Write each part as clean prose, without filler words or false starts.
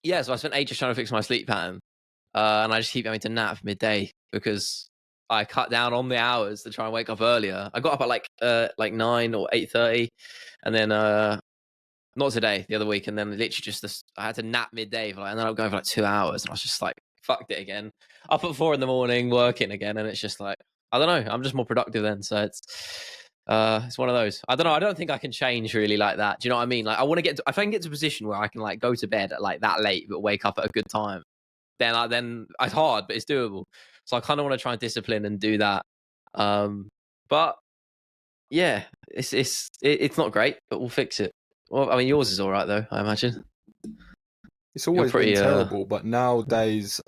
yeah, so I spent ages trying to fix my sleep pattern, and I just keep having to nap midday because I cut down on the hours to try and wake up earlier. I got up at like 9 or 8:30, and then not today, the other week, and then literally just this, I had to nap midday for and then I was going for like 2 hours, and I was just like, fucked it again. Up at 4 in the morning, working again, and it's just like, I don't know, I'm just more productive then. So it's one of those. I don't know. I don't think I can change really like that. Do you know what I mean? Like, I want to get to, if I can get to a position where I can like go to bed at like that late but wake up at a good time, then it's hard, but it's doable. So I kind of want to try and discipline and do that. But yeah, it's not great, but we'll fix it. Well, I mean, yours is all right though, I imagine. It's always been terrible, but nowadays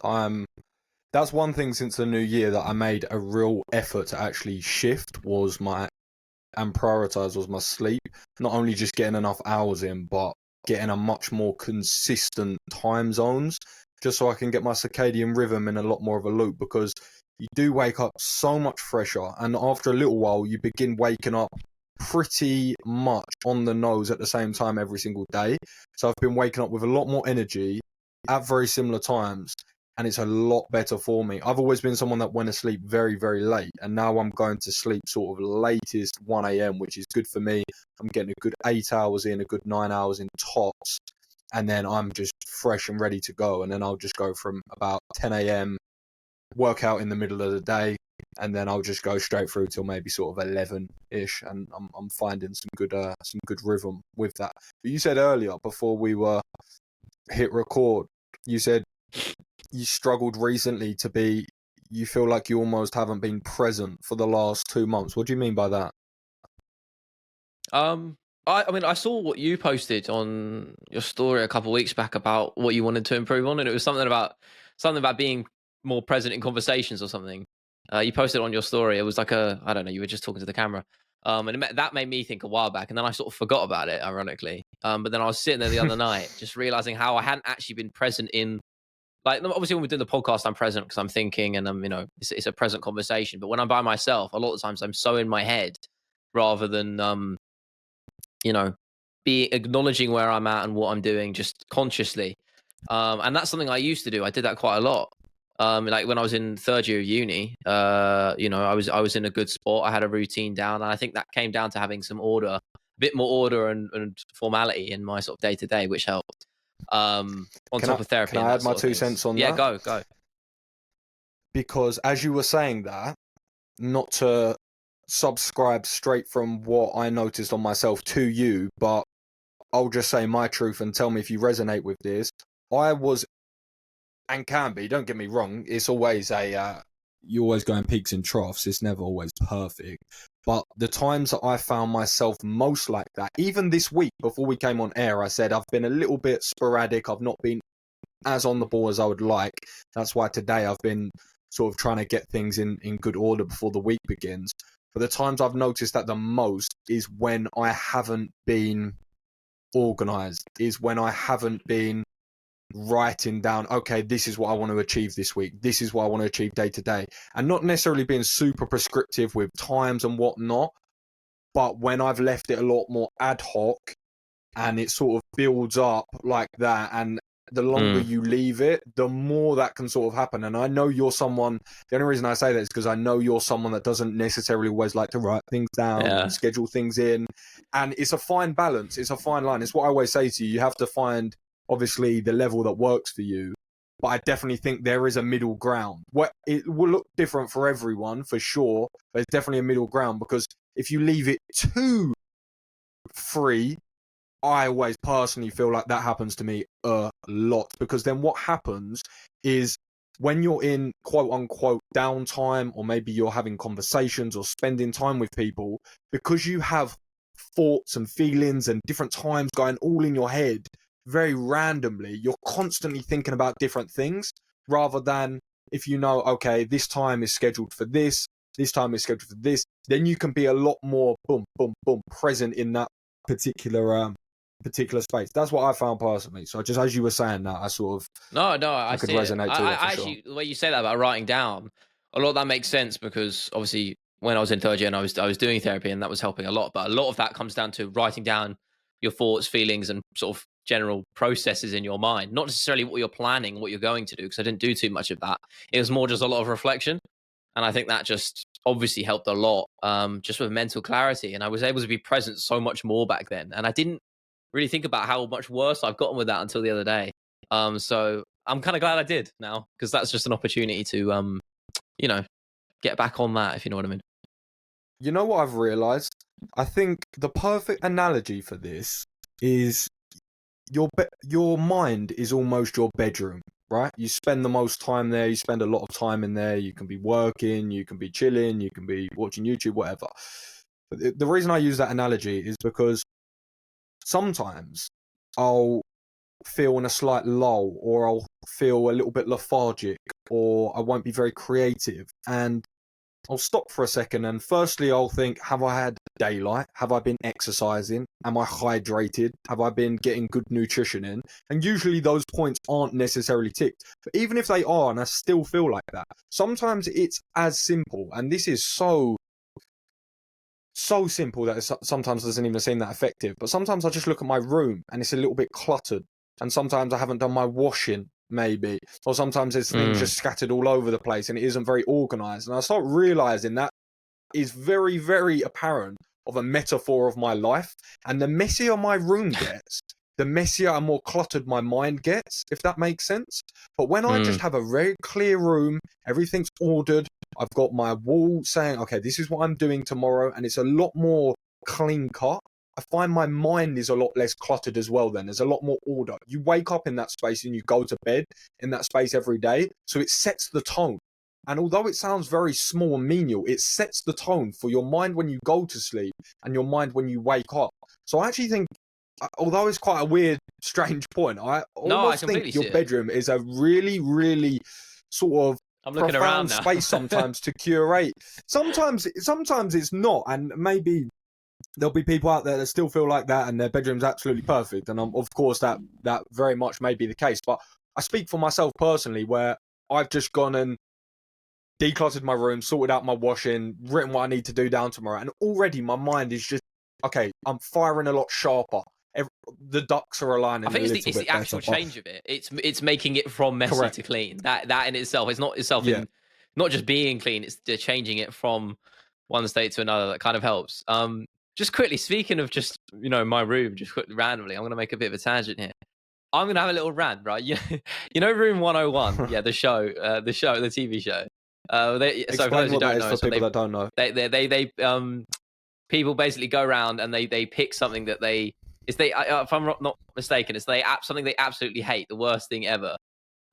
that's one thing since the new year that I made a real effort to actually shift and prioritize was my sleep. Not only just getting enough hours in, but getting a much more consistent time zones, just so I can get my circadian rhythm in a lot more of a loop, because you do wake up so much fresher, and after a little while you begin waking up pretty much on the nose at the same time every single day. So I've been waking up with a lot more energy at very similar times, and it's a lot better for me. I've always been someone that went to sleep very, very late, and now I'm going to sleep sort of latest 1 a.m, which is good for me. I'm getting a good 8 hours in, a good 9 hours in tops, and then I'm just fresh and ready to go. And then I'll just go from about 10 a.m, work out in the middle of the day, and then I'll just go straight through till maybe sort of 11-ish, and I'm finding some good rhythm with that. But you said earlier, before we were hit record, you said you struggled recently you feel like you almost haven't been present for the last 2 months. What do you mean by that? I mean, I saw what you posted on your story a couple of weeks back about what you wanted to improve on, and it was something about being more present in conversations or something. You posted on your story. It was like I don't know, you were just talking to the camera. And that made me think a while back, and then I sort of forgot about it, ironically. But then I was sitting there the other night, just realizing how I hadn't actually been present in, like, obviously when we're doing the podcast, I'm present because I'm thinking, and it's a present conversation. But when I'm by myself, a lot of times I'm so in my head rather than be acknowledging where I'm at and what I'm doing just consciously. And that's something I used to do. I did that quite a lot. Like when I was in third year of uni, I was in a good spot. I had a routine down, and I think that came down to having some order, a bit more order and formality in my sort of day to day, which helped. On top of therapy. Can I add my 2 cents on that? Yeah, go. Because as you were saying that, not to subscribe straight from what I noticed on myself to you, but I'll just say my truth and tell me if you resonate with this. I was, and can be, don't get me wrong, it's always you always go in peaks and troughs, it's never always perfect. But the times that I found myself most like that, even this week before we came on air, I said I've been a little bit sporadic, I've not been as on the ball as I would like. That's why today I've been sort of trying to get things in good order before the week begins. But the times I've noticed that the most is when I haven't been organised, is when I haven't been writing down, okay, this is what I want to achieve this week, this is what I want to achieve day to day, and not necessarily being super prescriptive with times and whatnot, but when I've left it a lot more ad hoc and it sort of builds up like that, and the longer you leave it, the more that can sort of happen. And I know you're someone, the only reason I say that is because I know you're someone that doesn't necessarily always like to write things down and schedule things in. And it's a fine balance. It's a fine line. It's what I always say to you. You have to find, obviously, the level that works for you. But I definitely think there is a middle ground. It will look different for everyone, for sure. But it's definitely a middle ground, because if you leave it too free, I always personally feel like that happens to me a lot, because then what happens is when you're in quote unquote downtime, or maybe you're having conversations or spending time with people, because you have thoughts and feelings and different times going all in your head very randomly, you're constantly thinking about different things, rather than if you know, okay, this time is scheduled for this time is scheduled for this, then you can be a lot more boom, boom, boom present in that particular space. That's what I found personally. So just as you were saying that, I sort of I could see resonate it. to it. I actually, the way you say that about writing down, a lot of that makes sense, because obviously when I was in third year and I was doing therapy, and that was helping a lot. But a lot of that comes down to writing down your thoughts, feelings, and sort of general processes in your mind, not necessarily what you're planning, what you're going to do, because I didn't do too much of that. It was more just a lot of reflection. And I think that just obviously helped a lot, just with mental clarity. And I was able to be present so much more back then. And I didn't really think about how much worse I've gotten with that until the other day. So I'm kind of glad I did now, because that's just an opportunity to, you know, get back on that, if you know what I mean. You know what I've realised? I think the perfect analogy for this is your mind is almost your bedroom, right? You spend the most time there. You spend a lot of time in there. You can be working, you can be chilling, you can be watching YouTube, whatever. But the reason I use that analogy is because sometimes I'll feel in a slight lull, or I'll feel a little bit lethargic, or I won't be very creative, and I'll stop for a second, and firstly I'll think, have I had daylight? Have I been exercising? Am I hydrated? Have I been getting good nutrition in? And usually those points aren't necessarily ticked. But even if they are, and I still feel like that, sometimes it's as simple, and this is so simple that it sometimes doesn't even seem that effective. But sometimes I just look at my room and it's a little bit cluttered. And sometimes I haven't done my washing, maybe. Or sometimes there's things just scattered all over the place and it isn't very organized. And I start realizing that is very, very apparent of a metaphor of my life. And the messier my room gets, the messier and more cluttered my mind gets, if that makes sense. But when I just have a very clear room, everything's ordered, I've got my wall saying, okay, this is what I'm doing tomorrow, and it's a lot more clean cut, I find my mind is a lot less cluttered as well then. There's a lot more order. You wake up in that space and you go to bed in that space every day, so it sets the tone. And although it sounds very small and menial, it sets the tone for your mind when you go to sleep and your mind when you wake up. So I actually think, although it's quite a weird, strange point, I almost think your bedroom is a really, really sort of profound space sometimes to curate. Sometimes it's not, and maybe there'll be people out there that still feel like that and their bedroom's absolutely perfect. And of course that very much may be the case. But I speak for myself personally, where I've just gone and decluttered my room, sorted out my washing, written what I need to do down tomorrow, and already my mind is just, okay, I'm firing a lot sharper. The ducks are aligning. I think it's the actual change of it. It's making it from messy to clean. That in itself is not itself in not just being clean. It's changing it from one state to another that kind of helps. Just quickly, speaking of just my room, just randomly, I'm gonna make a bit of a tangent here. I'm gonna have a little rant, right? You know, Room 101, the show, the TV show. Explain what that is for people that don't know. They people basically go around and they pick something that if I'm not mistaken, it's something they absolutely hate, the worst thing ever,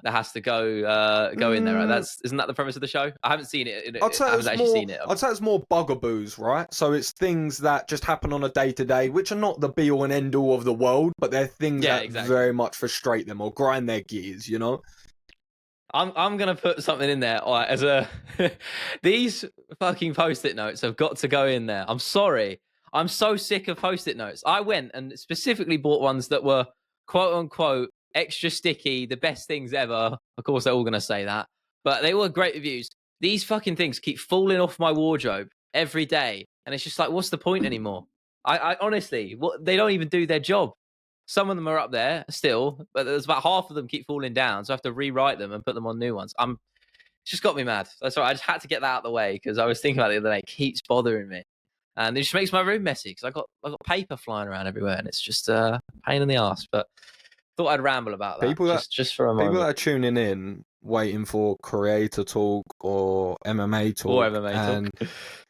that has to go in there. Right? Isn't that the premise of the show? I haven't seen it. I'd say it's more bugaboos, right? So it's things that just happen on a day to day, which are not the be all and end all of the world, but they're things that very much frustrate them or grind their gears. I'm gonna put something in there as a these fucking post-it notes have got to go in there. I'm sorry. I'm so sick of post-it notes. I went and specifically bought ones that were quote unquote extra sticky, the best things ever. Of course, they're all gonna say that, but they were great reviews. These fucking things keep falling off my wardrobe every day, and it's just like, what's the point anymore? I honestly, they don't even do their job. Some of them are up there still, but there's about half of them keep falling down, so I have to rewrite them and put them on new ones. It's just got me mad. That's right. I just had to get that out of the way because I was thinking about it the other day. It keeps bothering me, and it just makes my room messy because I got paper flying around everywhere, and it's just a pain in the ass. But thought I'd ramble about that just for a moment. People that are tuning in, waiting for creator talk or MMA talk, and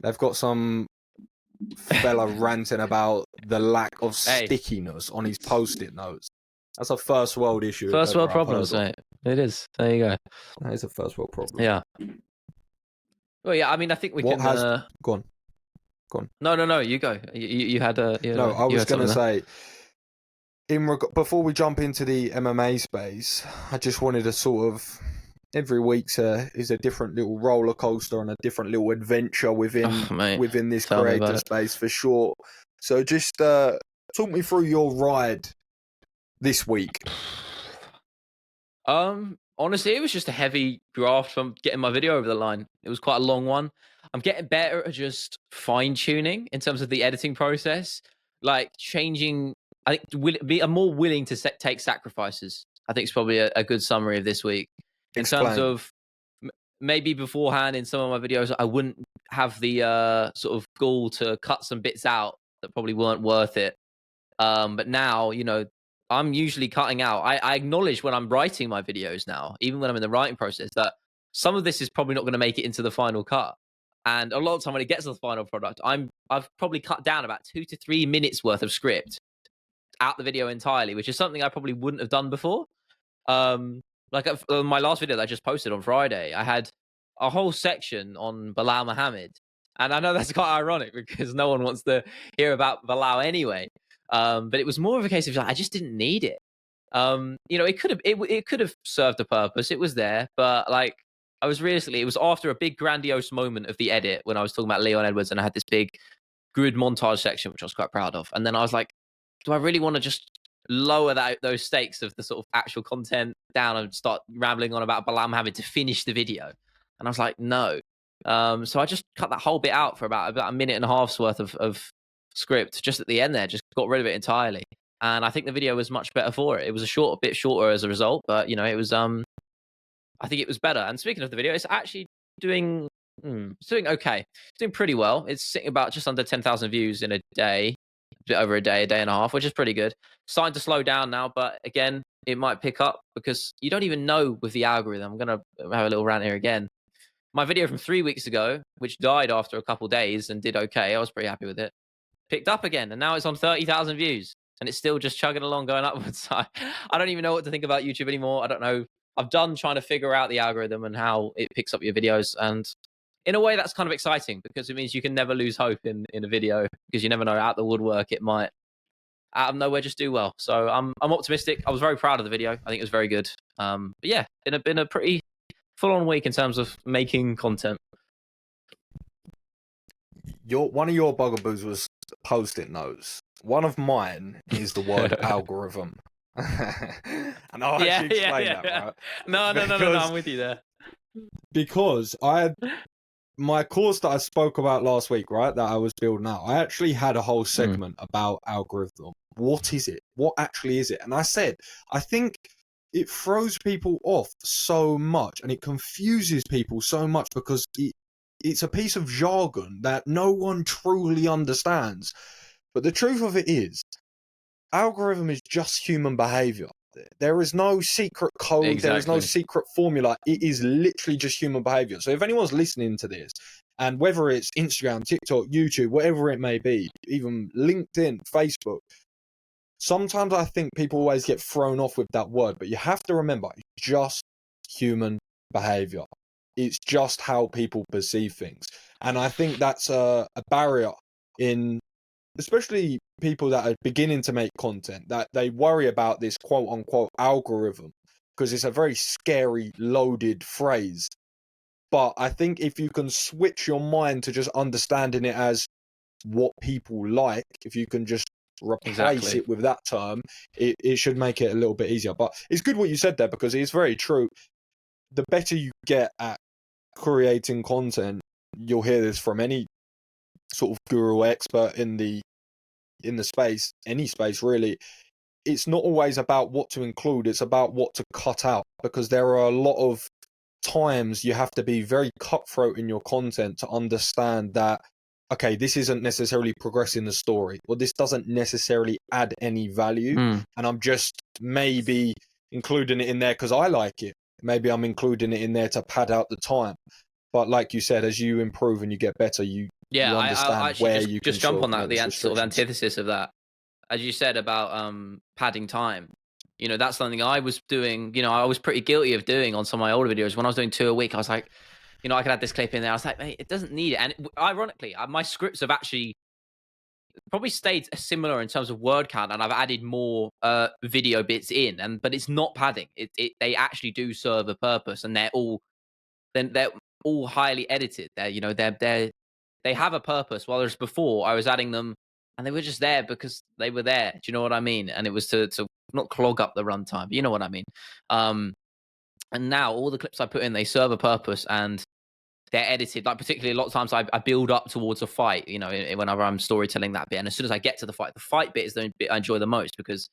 they've got some fella ranting about the lack of stickiness on his post-it notes. That's a first world issue. First world problems, mate. It is. There you go. That is a first world problem. Yeah. Well, yeah. I mean, I think we can. Go on. No. You go. You had a. No, I was going to say. Before we jump into the MMA space, I just wanted to sort of. Every week's is a different little roller coaster and a different little adventure within this creator space for sure. So just talk me through your ride this week. Honestly, it was just a heavy graft from getting my video over the line. It was quite a long one. I'm getting better at just fine tuning in terms of the editing process, like changing I think I'm more willing to take sacrifices. I think it's probably a good summary of this week. In terms of maybe beforehand in some of my videos, I wouldn't have the sort of gall to cut some bits out that probably weren't worth it. But now, I'm usually cutting out. I acknowledge when I'm writing my videos now, even when I'm in the writing process, that some of this is probably not going to make it into the final cut. And a lot of time when it gets to the final product, I've probably cut down about 2 to 3 minutes worth of script out the video entirely, which is something I probably wouldn't have done before. Like my last video that I just posted on Friday, I had a whole section on Bilal Muhammad. And I know that's quite ironic because no one wants to hear about Bilal anyway. But it was more of a case of I just didn't need it. It could have served a purpose. It was there, but like it was after a big grandiose moment of the edit when I was talking about Leon Edwards and I had this big grid montage section, which I was quite proud of. And then I was like, do I really want to just lower those stakes of the sort of actual content down and start rambling on about Bilal Muhammad to finish the video? And I was like, no. So I just cut that whole bit out for about a minute and a half's worth of script just at the end there, just got rid of it entirely. And I think the video was much better for it. It was a bit shorter as a result, but it was I think it was better. And speaking of the video, it's actually doing okay. It's doing pretty well. It's sitting about just under 10,000 views in a day, a bit over a day and a half, which is pretty good. Starting to slow down now, but again, it might pick up because you don't even know with the algorithm. I'm going to have a little rant here again. My video from 3 weeks ago, which died after a couple days and did okay, I was pretty happy with it, picked up again, and now it's on 30,000 views, and it's still just chugging along, going upwards. I don't even know what to think about YouTube anymore. I don't know. I've done trying to figure out the algorithm and how it picks up your videos, and in a way, that's kind of exciting because it means you can never lose hope in a video because you never know, out the woodwork, it might out of nowhere just do well. So I'm optimistic. I was very proud of the video. I think it was very good. But yeah, been a pretty full-on week in terms of making content. One of your bugaboos was post-it notes. One of mine is the word algorithm. And I'll actually explain that, right? No, I'm with you there. Because my course that I spoke about last week, right, that I was building out, I actually had a whole segment about algorithm. What is it? What actually is it? And I said, I think it throws people off so much and it confuses people so much because it's a piece of jargon that no one truly understands. But the truth of it is, algorithm is just human behavior. There is no secret code. Exactly. There is no secret formula. It is literally just human behavior. So if anyone's listening to this, and whether it's Instagram, TikTok, YouTube, whatever it may be, even LinkedIn, Facebook, sometimes I think people always get thrown off with that word, but you have to remember, it's just human behavior. It's just how people perceive things. And I think that's a barrier in, especially people that are beginning to make content, that they worry about this quote unquote algorithm because it's a very scary, loaded phrase. But I think if you can switch your mind to just understanding it as what people like, if you can just replace it with that term, it should make it a little bit easier. But it's good what you said there because it's very true. The better you get at creating content, you'll hear this from any sort of guru expert in the space, any space really. It's not always about what to include, it's about what to cut out, because there are a lot of times you have to be very cutthroat in your content to understand that, okay, this isn't necessarily progressing the story, or this doesn't necessarily add any value, and I'm just maybe including it in there because I like it. Maybe I'm including it in there to pad out the time. But like you said, as you improve and you get better, you understand I where you can just jump on that, the sort of antithesis of that. As you said about padding time, that's something I was doing, I was pretty guilty of doing on some of my older videos. When I was doing 2 a week, I was like, I could add this clip in there. I was like, mate, it doesn't need it. And ironically, my scripts have actually probably stayed similar in terms of word count, and I've added more video bits in, but it's not padding. They actually do serve a purpose, and they're all highly edited. They have a purpose. Whereas before, I was adding them, and they were just there because they were there. Do you know what I mean? And it was to not clog up the runtime. You know what I mean? And now all the clips I put in, they serve a purpose, and they're edited. Like particularly a lot of times I build up towards a fight, you know, whenever I'm storytelling that bit. And as soon as I get to the fight bit is the bit I enjoy the most because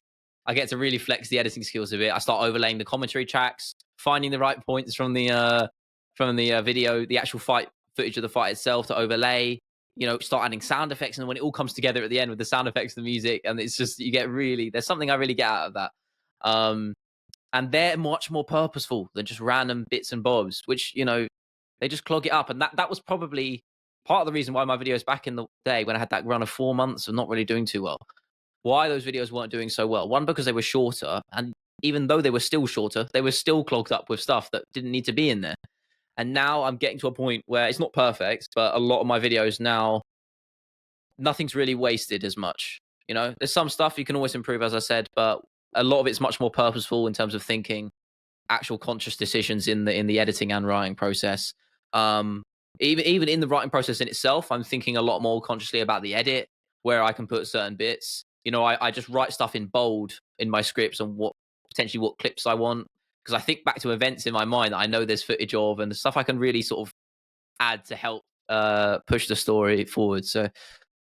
I get to really flex the editing skills of it. I start overlaying the commentary tracks, finding the right points from the video, the actual fight footage of the fight itself to overlay. You know, start adding sound effects, and when it all comes together at the end with the sound effects, the music, and it's just there's something I really get out of that. And they're much more purposeful than just random bits and bobs, which, you know, they just clog it up. And that was probably part of the reason why my videos back in the day, when I had that run of 4 months of not really doing too well, why those videos weren't doing so well. One, because they were shorter, and even though they were still shorter, they were still clogged up with stuff that didn't need to be in there. And now I'm getting to a point where it's not perfect, but a lot of my videos now, nothing's really wasted as much. You know, there's some stuff you can always improve, as I said, but a lot of it's much more purposeful in terms of thinking, actual conscious decisions in the editing and writing process. Even in the writing process in itself, I'm thinking a lot more consciously about the edit, where I can put certain bits. You know, I just write stuff in bold in my scripts and what clips I want, because I think back to events in my mind that I know there's footage of, and the stuff I can really sort of add to help push the story forward. So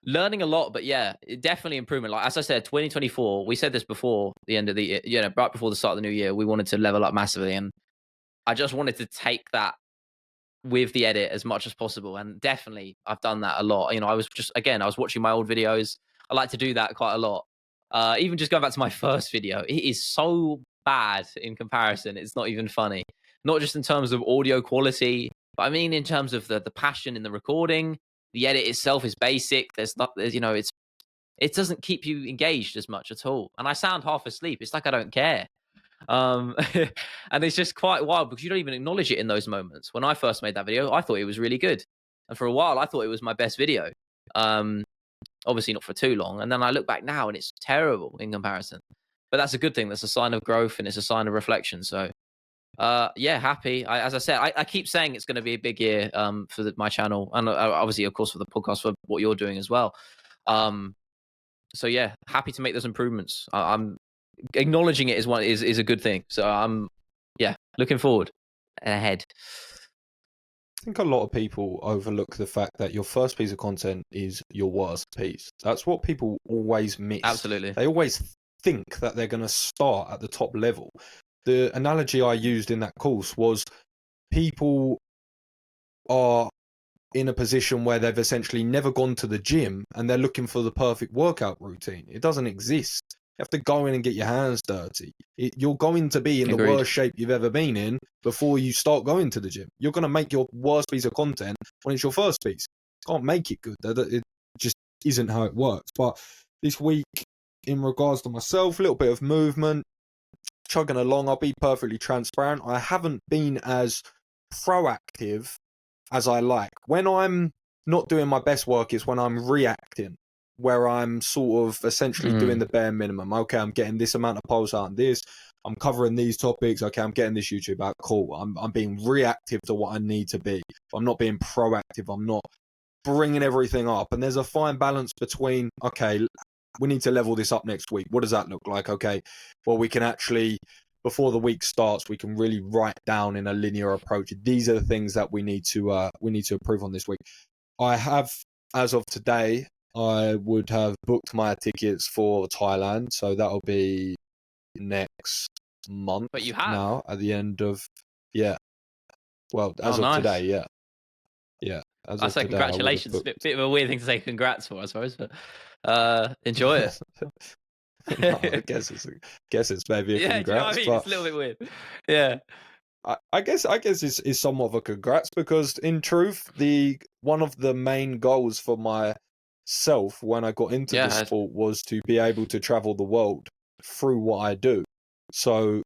learning a lot, but yeah, definitely improvement. Like as I said, 2024, we said this before the end of the year, you know, right before the start of the new year, we wanted to level up massively, and I just wanted to take that with the edit as much as possible. And definitely I've done that a lot. You know, I was watching my old videos. I like to do that quite a lot. Even just going back to my first video, it is so bad in comparison. It's not even funny. Not just in terms of audio quality, but I mean in terms of the passion in the recording. The edit itself is basic. It doesn't keep you engaged as much at all. And I sound half asleep. It's like I don't care. And it's just quite wild because you don't even acknowledge it in those moments. When I first made that video, I thought it was really good. And for a while, I thought it was my best video. Obviously not for too long. And then I look back now and it's terrible in comparison. But that's a good thing. That's a sign of growth and it's a sign of reflection. So yeah, happy. As I said, I keep saying it's going to be a big year for my channel, and obviously, of course, for the podcast, for what you're doing as well. So yeah, happy to make those improvements. I'm acknowledging it is a good thing. So I'm looking forward ahead. I think a lot of people overlook the fact that your first piece of content is your worst piece. That's what people always miss. Absolutely. They always think that they're going to start at the top level. The analogy I used in that course was people are in a position where they've essentially never gone to the gym and they're looking for the perfect workout routine. It doesn't exist. You have to go in and get your hands dirty. You're going to be in Agreed. the worst shape you've ever been in before you start going to the gym. You're going to make your worst piece of content when it's your first piece. You can't make it good. It just isn't how it works. But this week, in regards to myself, a little bit of movement, chugging along. I'll be perfectly transparent. I haven't been as proactive as I like. When I'm not doing my best work is when I'm reacting, where I'm sort of essentially doing the bare minimum. Okay, I'm getting this amount of posts out on this. I'm covering these topics. Okay, I'm getting this YouTube out. Cool. I'm being reactive to what I need to be. I'm not being proactive. I'm not bringing everything up. And there's a fine balance between, okay, we need to level this up next week. What does that look like? Okay, well, we can actually, before the week starts, we can really write down in a linear approach. These are the things that we need to improve on this week. I have, as of today, I would have booked my tickets for Thailand, so that'll be next month. But you have now at the end of well, as of nice. Today, yeah. I say congratulations. A bit of a weird thing to say congrats for, I suppose, but enjoy it. No, I guess it's maybe a congrats. Do you know what I mean? But it's a little bit weird. Yeah. I guess it's somewhat of a congrats, because in truth, one of the main goals for myself when I got into the sport was to be able to travel the world through what I do. So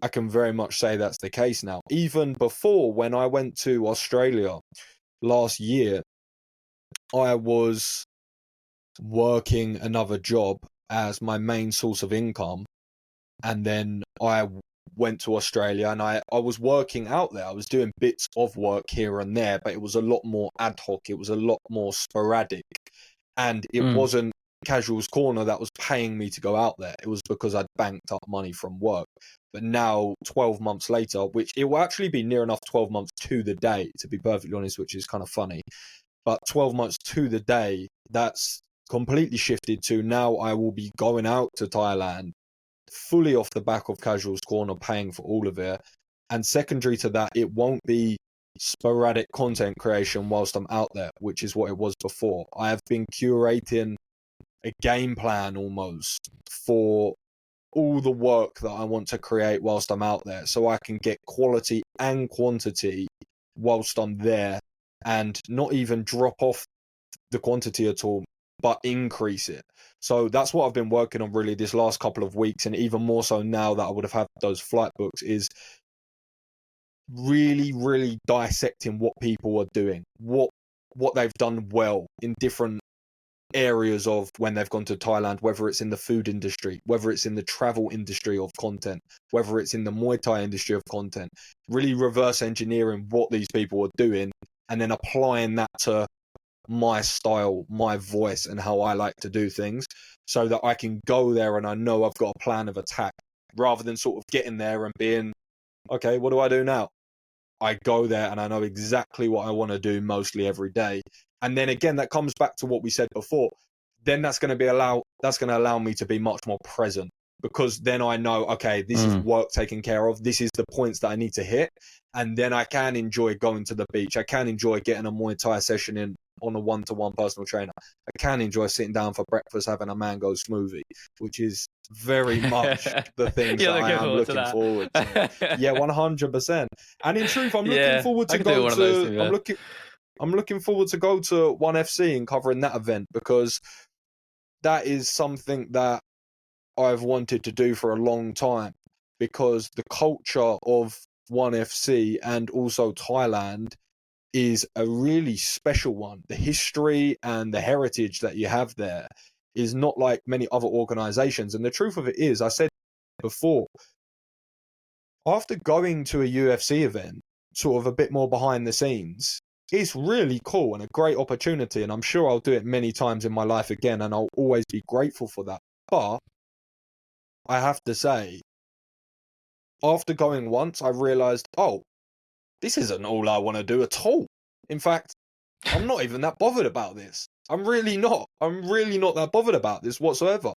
I can very much say that's the case now. Even before, when I went to Australia last year, I was working another job as my main source of income, and then I went to Australia and I was working out there. I was doing bits of work here and there, but it was a lot more ad hoc. It was a lot more sporadic, and it wasn't Casual's Corner that was paying me to go out there. It was because I'd banked up money from work. But now, 12 months later, which it will actually be near enough 12 months to the day, to be perfectly honest, which is kind of funny. But 12 months to the day, that's completely shifted to now I will be going out to Thailand fully off the back of Casuals Corner, paying for all of it. And secondary to that, it won't be sporadic content creation whilst I'm out there, which is what it was before. I have been curating a game plan almost for all the work that I want to create whilst I'm out there, so I can get quality and quantity whilst I'm there, and not even drop off the quantity at all, but increase it. So that's what I've been working on really this last couple of weeks, and even more so now that I would have had those flight books, is really dissecting what people are doing, what they've done well in different areas of when they've gone to Thailand, whether it's in the food industry, whether it's in the travel industry of content, whether it's in the Muay Thai industry of content, really reverse engineering what these people are doing and then applying that to my style, my voice, and how I like to do things, so that I can go there and I know I've got a plan of attack, rather than sort of getting there and being, okay, what do I do now? I go there and I know exactly what I want to do mostly every day. And then again, that comes back to what we said before. Then that's going to allow me to be much more present, because then I know, okay, this is work taken care of. This is the points that I need to hit. And then I can enjoy going to the beach. I can enjoy getting a Muay Thai session in on a one-to-one personal trainer. I can enjoy sitting down for breakfast, having a mango smoothie, which is very much the things that I am looking forward to. Yeah, 100%. And in truth, I'm looking forward to go to. I'm looking forward to go to ONE FC and covering that event, because that is something that I've wanted to do for a long time, because the culture of ONE FC and also Thailand is a really special one. The history and the heritage that you have there is not like many other organizations. And the truth of it is, I said before, after going to a UFC event, sort of a bit more behind the scenes, it's really cool and a great opportunity. And I'm sure I'll do it many times in my life again, and I'll always be grateful for that. But I have to say, after going once, I realized, oh, this isn't all I want to do at all. In fact, I'm not even that bothered about this. I'm really not. I'm really not that bothered about this whatsoever.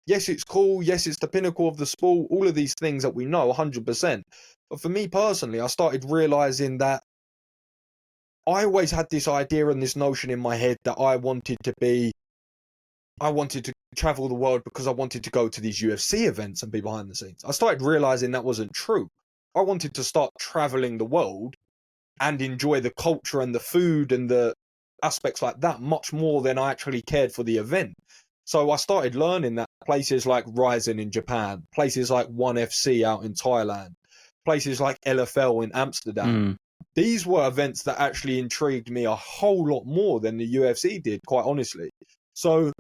Yes, it's cool. Yes, it's the pinnacle of the sport. All of these things that we know, 100%. But for me personally, I started realizing that I always had this idea and this notion in my head that I wanted to travel the world because I wanted to go to these UFC events and be behind the scenes. I started realizing that wasn't true. I wanted to start traveling the world and enjoy the culture and the food and the aspects like that much more than I actually cared for the event. So I started learning that places like Ryzen in Japan, places like ONE FC out in Thailand, places like LFL in Amsterdam, these were events that actually intrigued me a whole lot more than the UFC did, quite honestly. So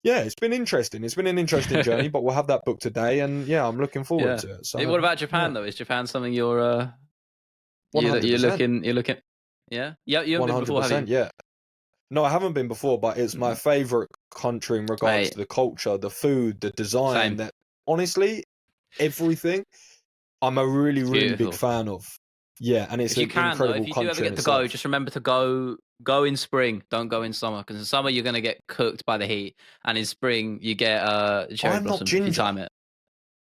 yeah, it's been interesting. It's been an interesting journey, but we'll have that book today, and yeah, I'm looking forward to it. So what about Japan though? Is Japan something you're 100%. You're looking? Yeah, you haven't been before, have you? Yeah. No, I haven't been before, but it's my favorite country in regards to the culture, the food, the design. That honestly, everything. I'm a really big fan of. Yeah, and it's an incredible country. If you do ever get to go, just remember to go in spring. Don't go in summer, because in summer you're gonna get cooked by the heat, and in spring you get cherry blossom if you time it.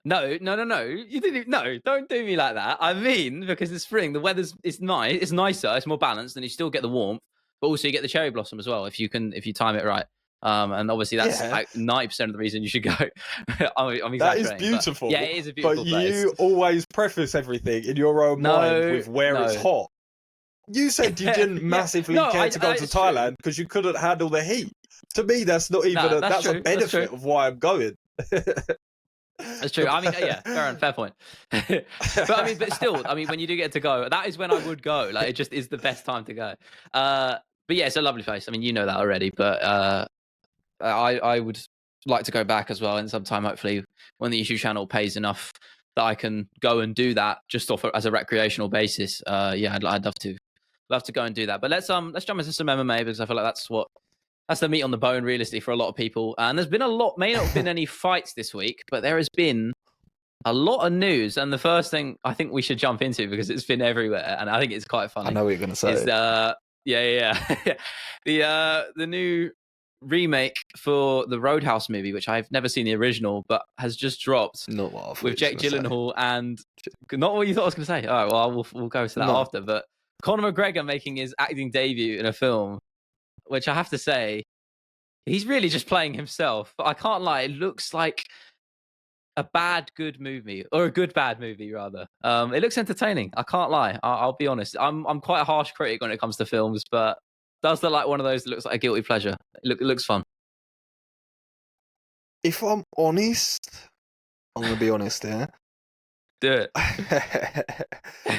No. You didn't. No, don't do me like that. I mean, because in spring the weather's nice. It's nicer. It's more balanced, and you still get the warmth, but also you get the cherry blossom as well if you time it right. And obviously that's like 90% of the reason you should go. I'm exaggerating. That is beautiful. Yeah, it is a beautiful place. But you always preface everything in your own mind with where it's hot. You said you didn't massively care to go to Thailand because you couldn't handle the heat. To me, that's not even that's a benefit of why I'm going. That's true. I mean, yeah, fair point. but still, when you do get to go, that is when I would go. Like, it just is the best time to go. But yeah, it's a lovely place. I mean, you know that already, but I would like to go back as well in some time, hopefully, when the YouTube channel pays enough that I can go and do that just as a recreational basis. Yeah, I'd love to go and do that. But let's jump into some MMA, because I feel like that's the meat on the bone, realistically, for a lot of people. And there's been may not have been any fights this week, but there has been A lot of news, and the first thing I think we should jump into, because it's been everywhere, and I think it's quite funny. I know what you're gonna say. Is the new remake for the Roadhouse movie, which I've never seen the original, but has just dropped. Not what I thought with Jake Gyllenhaal and not what you thought I was going to say. All right, well, we'll go to that after. But Conor McGregor making his acting debut in a film, which I have to say, he's really just playing himself. But I can't lie, it looks like a bad good movie, or a good bad movie rather. It looks entertaining. I can't lie. I'll be honest. I'm quite a harsh critic when it comes to films, but does look like one of those that looks like a guilty pleasure. It looks fun. If I'm honest, I'm gonna be honest here. Do it.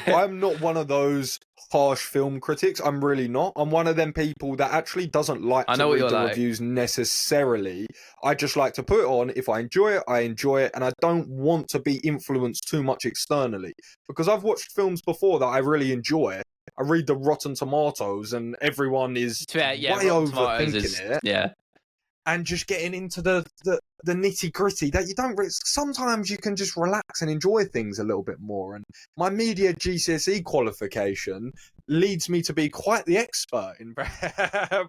I'm not one of those harsh film critics. I'm really not. I'm one of them people that actually doesn't like to read the reviews necessarily. I just like to put it on. If I enjoy it, I enjoy it, and I don't want to be influenced too much externally. Because I've watched films before that I really enjoy. I read the Rotten Tomatoes, and everyone is way overthinking it. Yeah. And just getting into the nitty gritty that you don't really, sometimes you can just relax and enjoy things a little bit more. And my media GCSE qualification leads me to be quite the expert in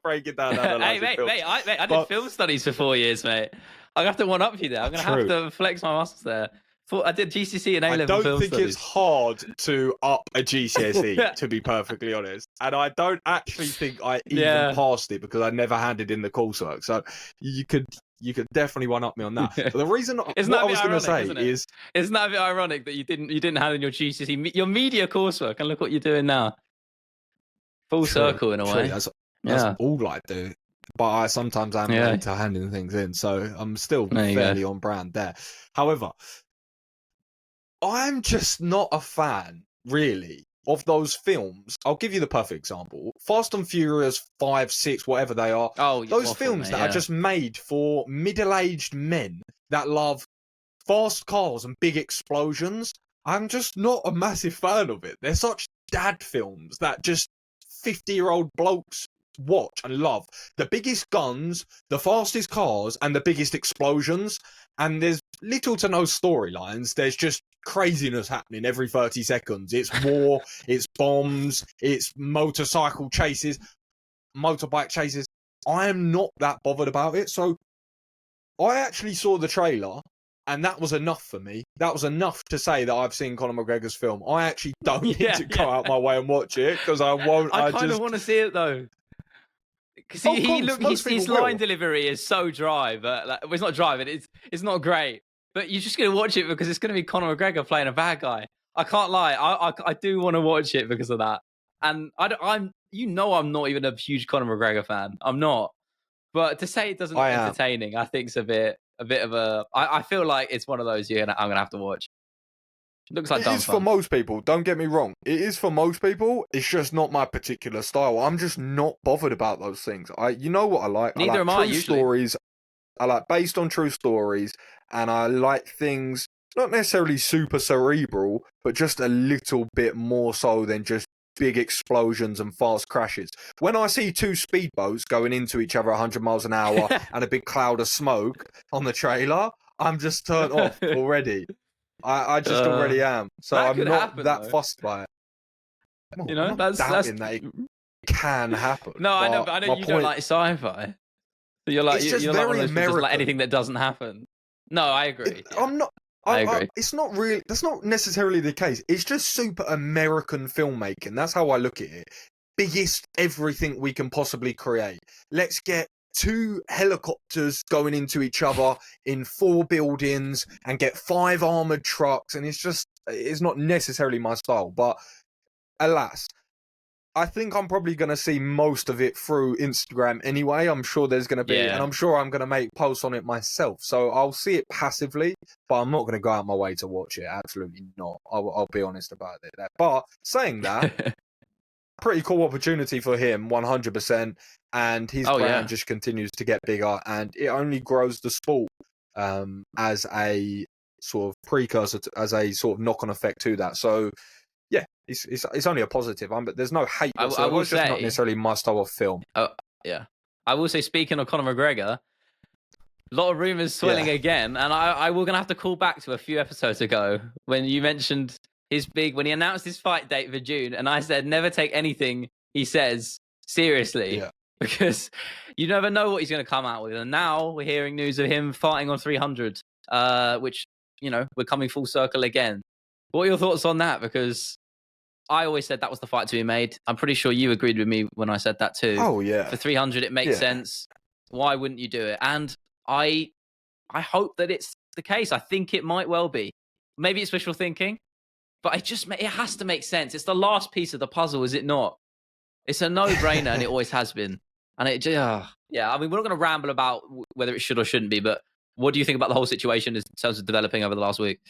breaking down. Hey, mate, I did film studies for 4 years, mate. I'm going to have to one up you there. I'm going to have to flex my muscles there. I did GCSE and A-level film studies. I don't think it's hard to up a GCSE, to be perfectly honest. And I don't actually think I even passed it because I never handed in the coursework. So you could definitely one up me on that. But the reason what I was going to say is, isn't that a bit ironic that you didn't hand in your GCSE, your media coursework, and look what you're doing now. Full circle in a way. That's all I do. But I sometimes am late to handing things in, so I'm still fairly on brand there. However, I'm just not a fan, really, of those films. I'll give you the perfect example. Fast and Furious 5, 6, whatever they are. Those films that are just made for middle-aged men that love fast cars and big explosions. I'm just not a massive fan of it. They're such dad films that just 50-year-old blokes watch and love. The biggest guns, the fastest cars, and the biggest explosions. And there's little to no storylines. There's just craziness happening every 30 seconds. It's war, it's bombs, it's motorcycle chases, motorbike chases. I am not that bothered about it. So I actually saw the trailer, and that was enough for me. That was enough to say that I've seen Conor McGregor's film. I actually don't need to go out my way and watch it, because I won't. I kind of want to see it though. Because his line delivery is so dry, but it's not dry, but it's not great. But you're just going to watch it because it's going to be Conor McGregor playing a bad guy. I can't lie. I do want to watch it because of that. And I'm not even a huge Conor McGregor fan. I'm not. But to say it doesn't look entertaining, I think it's a bit of a. I feel like it's one of those I'm going to have to watch. It looks like it is for most people. Don't get me wrong. It is for most people. It's just not my particular style. I'm just not bothered about those things. You know what I like? Neither am I. True stories. I like based on true stories, and I like things not necessarily super cerebral, but just a little bit more so than just big explosions and fast crashes. When I see two speedboats going into each other 100 miles an hour and a big cloud of smoke on the trailer, I'm just turned off already. I just already am. So I'm not that fussed by it. You know, that's that it can happen. No, I know, but I know you don't like sci-fi. So you're like, you're not one of those people just like anything that doesn't happen. No, I agree. I'm not. I agree. It's not really. That's not necessarily the case. It's just super American filmmaking. That's how I look at it. Biggest everything we can possibly create. Let's get 2 helicopters going into each other in 4 buildings and get 5 armored trucks, and it's not necessarily my style. But alas, I think I'm probably going to see most of it through Instagram anyway. I'm sure there's going to be, and I'm sure I'm going to make posts on it myself. So I'll see it passively, but I'm not going to go out my way to watch it. Absolutely not. I'll be honest about it. But saying that, pretty cool opportunity for him, 100%. And his brand just continues to get bigger, and it only grows the sport as a sort of precursor, as a sort of knock-on effect to that. So, yeah, it's only a positive. But there's no hate. I will it's just not necessarily my style of film. Yeah. I will say, speaking of Conor McGregor, A lot of rumors swirling again, and we're gonna have to call back to a few episodes ago when you mentioned when he announced his fight date for June, and I said never take anything he says seriously because you never know what he's gonna come out with. And now we're hearing news of him fighting on 300, which we're coming full circle again. What are your thoughts on that? Because I always said that was the fight to be made. I'm pretty sure you agreed with me when I said that too. Oh yeah. For 300, it makes sense. Why wouldn't you do it? And I hope that it's the case. I think it might well be. Maybe it's wishful thinking, but it has to make sense. It's the last piece of the puzzle, is it not? It's a no-brainer, and it always has been. And it just, yeah. I mean, we're not going to ramble about whether it should or shouldn't be, but what do you think about the whole situation in terms of developing over the last week?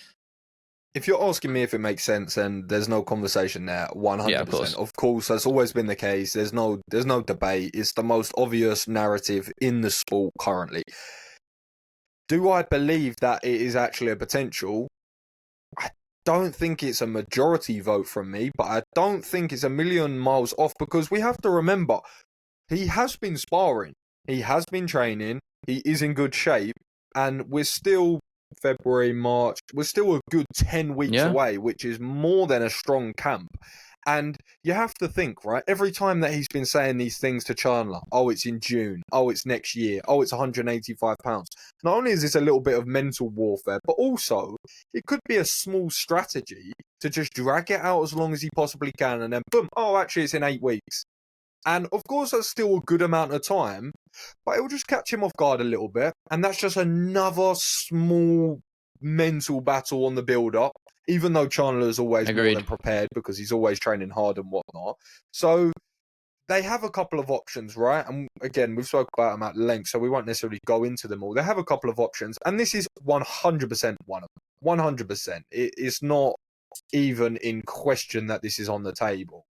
If you're asking me if it makes sense, and there's no conversation there, 100%. Yeah, of course, that's always been the case. There's no debate. It's the most obvious narrative in the sport currently. Do I believe that it is actually a potential? I don't think it's a majority vote from me, but I don't think it's a million miles off, because we have to remember, he has been sparring, he has been training, he is in good shape, and we're still February, March, we're still a good 10 weeks away, which is more than a strong camp. And you have to think, right, every time that he's been saying these things to Chandler, oh, it's in June, oh, it's next year, oh, it's 185 pounds. Not only is this a little bit of mental warfare, but also it could be a small strategy to just drag it out as long as he possibly can, and then boom, oh, actually it's in 8 weeks. And of course that's still a good amount of time, but it will just catch him off guard a little bit, and that's just another small mental battle on the build-up, even though Chandler is always more than prepared because he's always training hard and whatnot. So they have a couple of options, right? And again, we've spoken about them at length, so we won't necessarily go into them all. They have a couple of options, and this is 100% one of them. 100%. It's not even in question that this is on the table.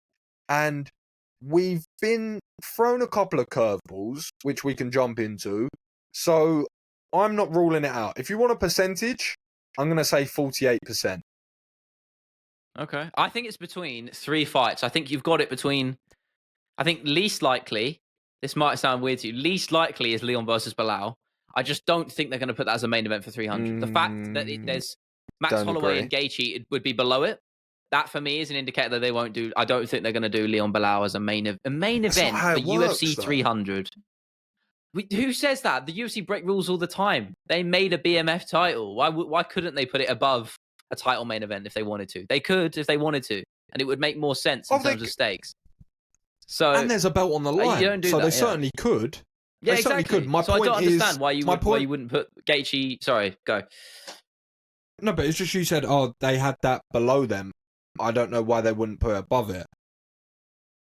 And we've been thrown a couple of curveballs, which we can jump into. So I'm not ruling it out. If you want a percentage, I'm going to say 48%. Okay. I think it's between 3 fights. I think you've got it between, I think least likely, this might sound weird to you, least likely is Leon versus Bilal. I just don't think they're going to put that as a main event for 300. The fact that there's Max Holloway and Gaethje, it would be below it. That for me is an indicator that they won't do. I don't think they're going to do Leon Bilal as a main event for UFC 300. Who says that? The UFC break rules all the time. They made a BMF title. Why couldn't they put it above a title main event if they wanted to? They could if they wanted to, and it would make more sense in terms of stakes. So and there's a belt on the line, you don't do so that, they certainly could. Yeah, they exactly. Could. My point I don't understand is, why you wouldn't put Gaethje. Sorry, go. No, but it's just you said, oh, they had that below them. I don't know why they wouldn't put it above it.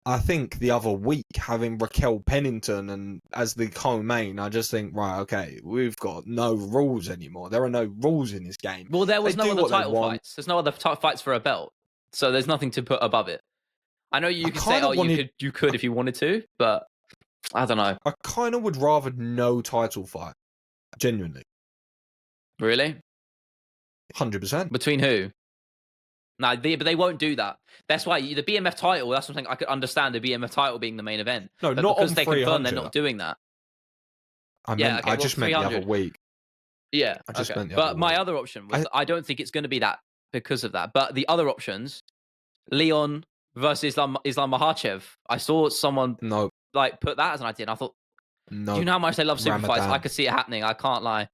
I think the other week, having Raquel Pennington and as the co-main, I just think, right, okay, we've got no rules anymore. There are no rules in this game. Well, there was no other title fights. There's no other fights for a belt, so there's nothing to put above it. I know you could say, you could if you wanted to, but I don't know. I kind of would rather no title fight, genuinely. Really? 100%. Between who? No, but they won't do that. That's why the BMF title, that's something I could understand the BMF title being the main event. No, but not because on they 300. confirmed they're not doing that. I just meant the other week. Yeah, I just meant the but other my week. other option was I don't think it's going to be that because of that. But the other options, Leon versus Islam Makhachev. I saw someone put that as an idea, and I thought, do you know how much they love super fights? I could see it happening. I can't lie.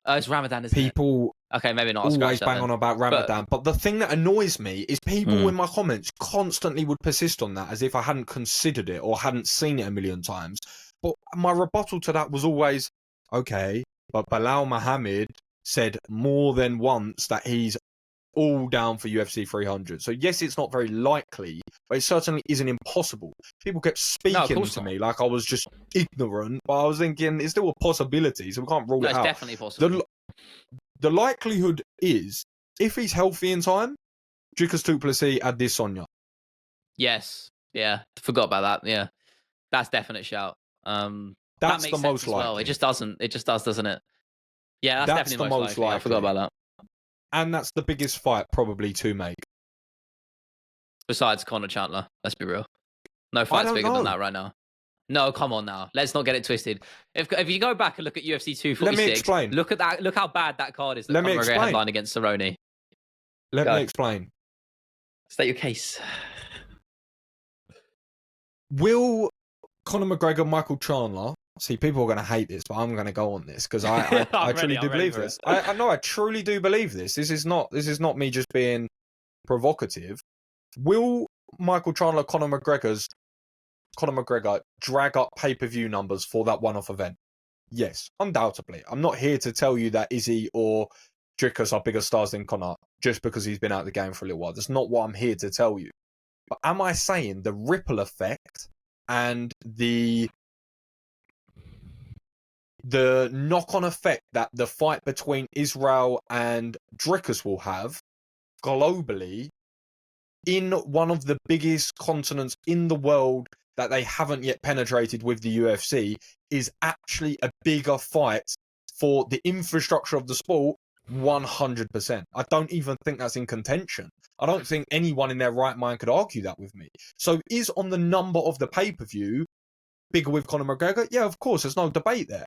It's Ramadan, isn't it? Okay, maybe not. Always bang on about Ramadan. But the thing that annoys me is people in my comments constantly would persist on that as if I hadn't considered it or hadn't seen it a million times. But my rebuttal to that was always, okay, but Bilal Muhammad said more than once that he's all down for UFC 300. So yes, it's not very likely, but it certainly isn't impossible. People kept speaking to me like I was just ignorant, but I was thinking it's still a possibility, so we can't rule it out. It's definitely possible. The likelihood is, if he's healthy in time, Dricus du Plessis Adesanya. Yes. Yeah. Forgot about that. Yeah. That's definite shout. That's that the most likely. Well. It just does, doesn't it? Yeah, that's definitely the most likely. I forgot about that. And that's the biggest fight probably to make. Besides Conor Chandler, let's be real. No fight's bigger than that right now. No, come on now. Let's not get it twisted. If you go back and look at UFC 246, Let me explain. look at that. Look how bad that card is that Let me Conor McGregor explain. headlined against Cerrone. Let me explain. State your case. Will Conor McGregor, Michael Chandler? See, people are going to hate this, but I'm going to go on this because I truly do believe this. I know I truly do believe this. This is not me just being provocative. Will Michael Chandler, Conor McGregor drag up pay-per-view numbers for that one-off event? Yes, undoubtedly. I'm not here to tell you that Izzy or Dricus are bigger stars than Conor just because he's been out of the game for a little while. That's not what I'm here to tell you. But am I saying the ripple effect and the knock-on effect that the fight between Israel and Dricus will have globally in one of the biggest continents in the world that they haven't yet penetrated with the UFC is actually a bigger fight for the infrastructure of the sport? 100%. I don't even think that's in contention. I don't think anyone in their right mind could argue that with me. So is on the number of the pay-per-view bigger with Conor McGregor? Yeah, of course, there's no debate there.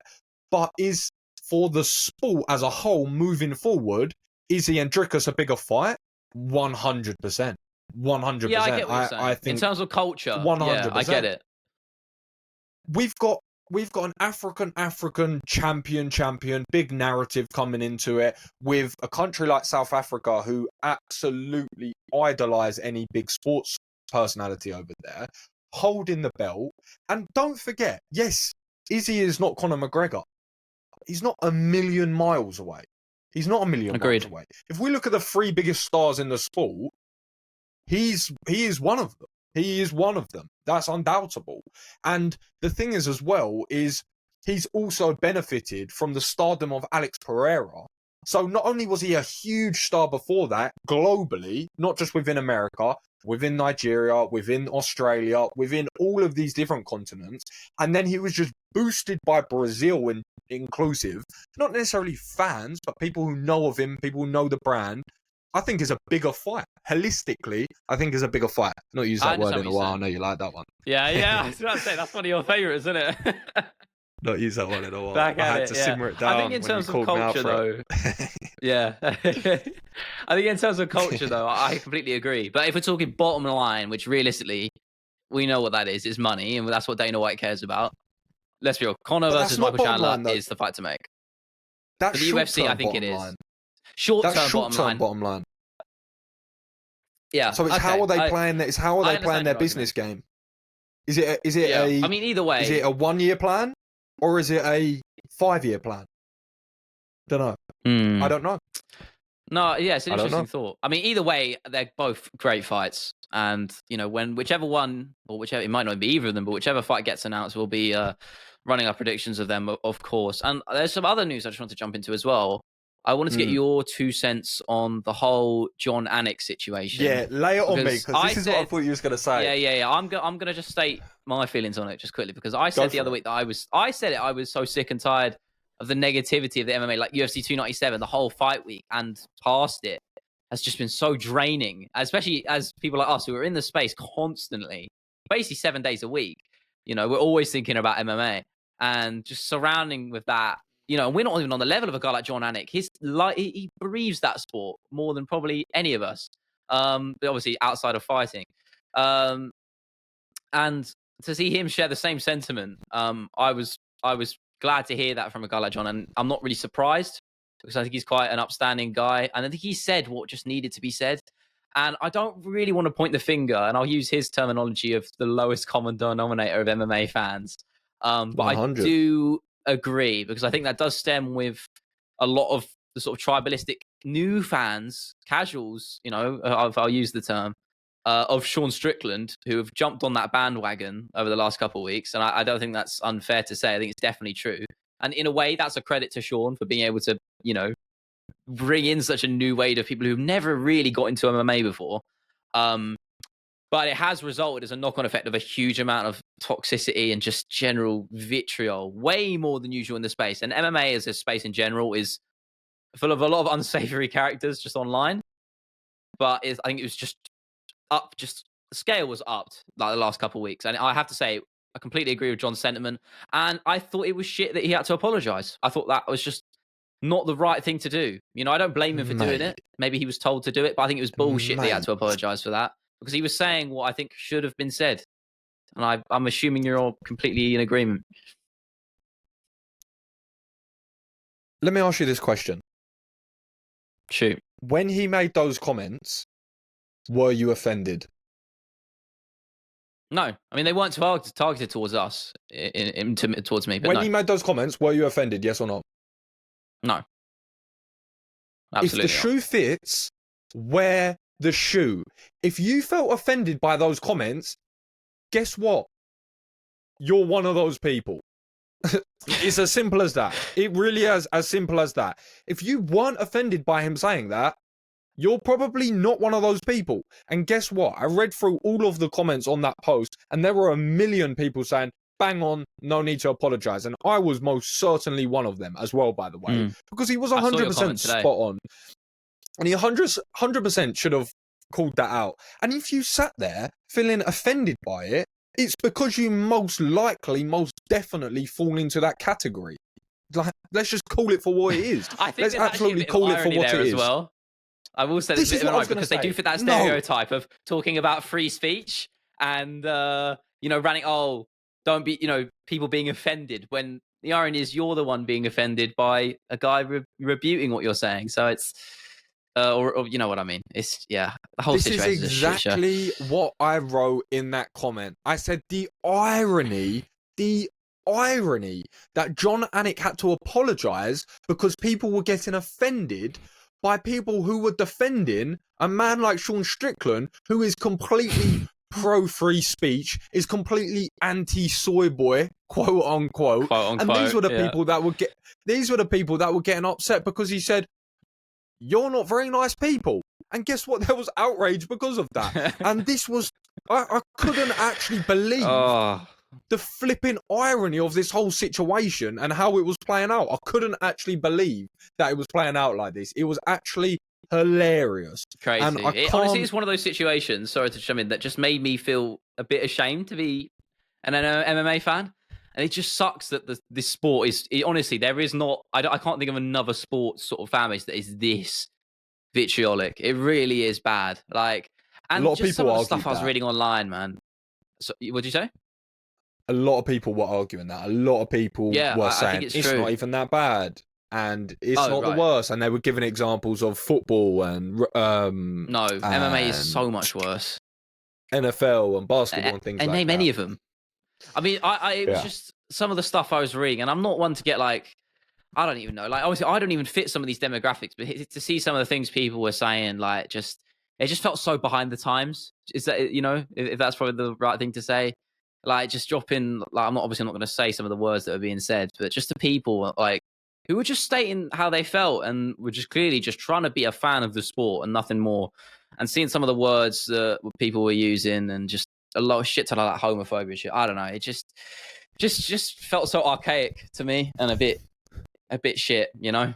But is for the sport as a whole moving forward, Izzy and Dricus a bigger fight? 100%. 100%. Yeah, I get what you're saying. I think in terms of culture, 100%. Yeah, I get it. We've got an African champion, big narrative coming into it with a country like South Africa who absolutely idolize any big sports personality over there, holding the belt. And don't forget, yes, Izzy is not Conor McGregor. He's not a million miles away. He's not a million miles away. If we look at the three biggest stars in the sport, he is one of them. He is one of them. That's undoubtable. And the thing is as well is he's also benefited from the stardom of Alex Pereira. So not only was he a huge star before that, globally, not just within America, within Nigeria, within Australia, within all of these different continents, and then he was just boosted by Brazil inclusive, not necessarily fans, but people who know of him, people who know the brand. I think is a bigger fight. Holistically, I think is a bigger fight. Not used that word in a while. I know you like that one. Yeah. I was about to say, that's one of your favourites, isn't it? Not used that one in a while. I had to simmer it down. I think in terms of culture, though, yeah. I think in terms of culture, though, I completely agree. But if we're talking bottom line, which realistically, we know what that is money, and that's what Dana White cares about. Let's be real. Conor versus Michael Chandler is the fight to make. That's for the UFC, I think it is. Line. Short-term bottom line. Yeah. So it's how are they playing? It's how are they playing their business game? Is it a? I mean, either way, is it a 1-year plan or is it a 5-year plan? Don't know. I don't know. No, yeah, it's an interesting thought. I mean, either way, they're both great fights, and whichever one or whichever, it might not be either of them, but whichever fight gets announced, we'll be running our predictions of them, of course. And there's some other news I just want to jump into as well. I wanted to get your 2 cents on the whole Jon Anik situation. Yeah, lay it on me, because this is what I thought you was going to say. Yeah. I'm going to just state my feelings on it just quickly, because I said the other week that I was so sick and tired of the negativity of the MMA, like UFC 297, the whole fight week and past it has just been so draining, especially as people like us who are in the space constantly, basically 7 days a week. We're always thinking about MMA and just surrounding with that. We're not even on the level of a guy like Jon Anik. He breathes that sport more than probably any of us. But obviously outside of fighting. And to see him share the same sentiment, I was glad to hear that from a guy like Jon, and I'm not really surprised because I think he's quite an upstanding guy, and I think he said what just needed to be said. And I don't really want to point the finger, and I'll use his terminology of the lowest common denominator of MMA fans. But 100. I do agree, because I think that does stem with a lot of the sort of tribalistic new fans, casuals, I'll use the term, of Sean Strickland, who have jumped on that bandwagon over the last couple of weeks. And I don't think that's unfair to say. I think it's definitely true. And in a way, that's a credit to Sean for being able to, bring in such a new wave of people who've never really got into MMA before. But it has resulted as a knock-on effect of a huge amount of toxicity and just general vitriol, way more than usual in the space. And MMA as a space in general is full of a lot of unsavory characters just online. But I think it was just the scale was upped like the last couple of weeks. And I have to say, I completely agree with John's sentiment. And I thought it was shit that he had to apologize. I thought that was just not the right thing to do. You know, I don't blame him for doing Mate, it. Maybe he was told to do it, but I think it was bullshit that he had mate. to apologize for that because he was saying what I think should have been said. And I'm assuming you're all completely in agreement. Let me ask you this question. Shoot. When he made those comments, were you offended? No, I mean, they weren't targeted towards us, towards me. But when no. he made those comments, were you offended? Yes or no? No. Absolutely. If the shoe fits, wear the shoe. If you felt offended by those comments, guess what? You're one of those people. It's as simple as that. It really is as simple as that. If you weren't offended by him saying that, you're probably not one of those people. And guess what? I read through all of the comments on that post, and there were a million people saying, bang on, no need to apologize. And I was most certainly one of them as well, by the way, because he was 100% spot on. And he 100% should have called that out. And if you sat there feeling offended by it, it's because you most definitely fall into that category. Like, let's just call it for what it is. I think let's absolutely call it for what it is. Well, I will say this because they do fit that stereotype of talking about free speech and ranting. Oh, don't be, people being offended. When the irony is, you're the one being offended by a guy rebuting what you're saying. So it's. Or you know what I mean? It's the whole situation. This is exactly what I wrote in that comment. I said the irony that Jon Anik had to apologize because people were getting offended by people who were defending a man like Sean Strickland, who is completely pro free speech, is completely anti soy boy, quote unquote. And these were the people that would get. These were the people that were getting upset because he said, you're not very nice people. And guess what? There was outrage because of that. And this was... I couldn't actually believe the flipping irony of this whole situation and how it was playing out. I couldn't actually believe that it was playing out like this. It was actually hilarious. Crazy. And honestly, it's one of those situations, sorry to chime in, that just made me feel a bit ashamed to be an MMA fan. And it just sucks that this sport is... honestly, there is not... I can't think of another sport sort of fan base that is this vitriolic. It really is bad. Like, and a lot of people some of the stuff I was reading online, man. So, what did you say? A lot of people were arguing that. A lot of people were saying it's not even that bad. And it's not the worst. And they were giving examples of football and... no, MMA is so much worse. NFL and basketball and things like that. And name any of them. I mean, it was just some of the stuff I was reading, and I'm not one to get like, I don't even know. Like, obviously, I don't even fit some of these demographics, but to see some of the things people were saying, like, it just felt so behind the times. Is that, if that's probably the right thing to say? Like, just dropping, like, I'm obviously not going to say some of the words that are being said, but just the people, like, who were just stating how they felt and were just clearly just trying to be a fan of the sport and nothing more. And seeing some of the words that people were using and just a lot of shit to like homophobia shit. I don't know. It just felt so archaic to me and a bit shit. I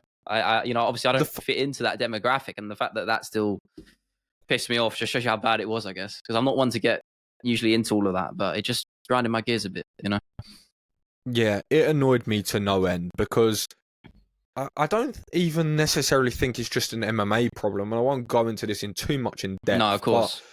obviously I don't fit into that demographic, and the fact that still pissed me off just shows you how bad it was, I guess. Because I'm not one to get usually into all of that, but it just grinded my gears a bit. Yeah, it annoyed me to no end because I don't even necessarily think it's just an MMA problem, and I won't go into this in too much in depth. No, of course.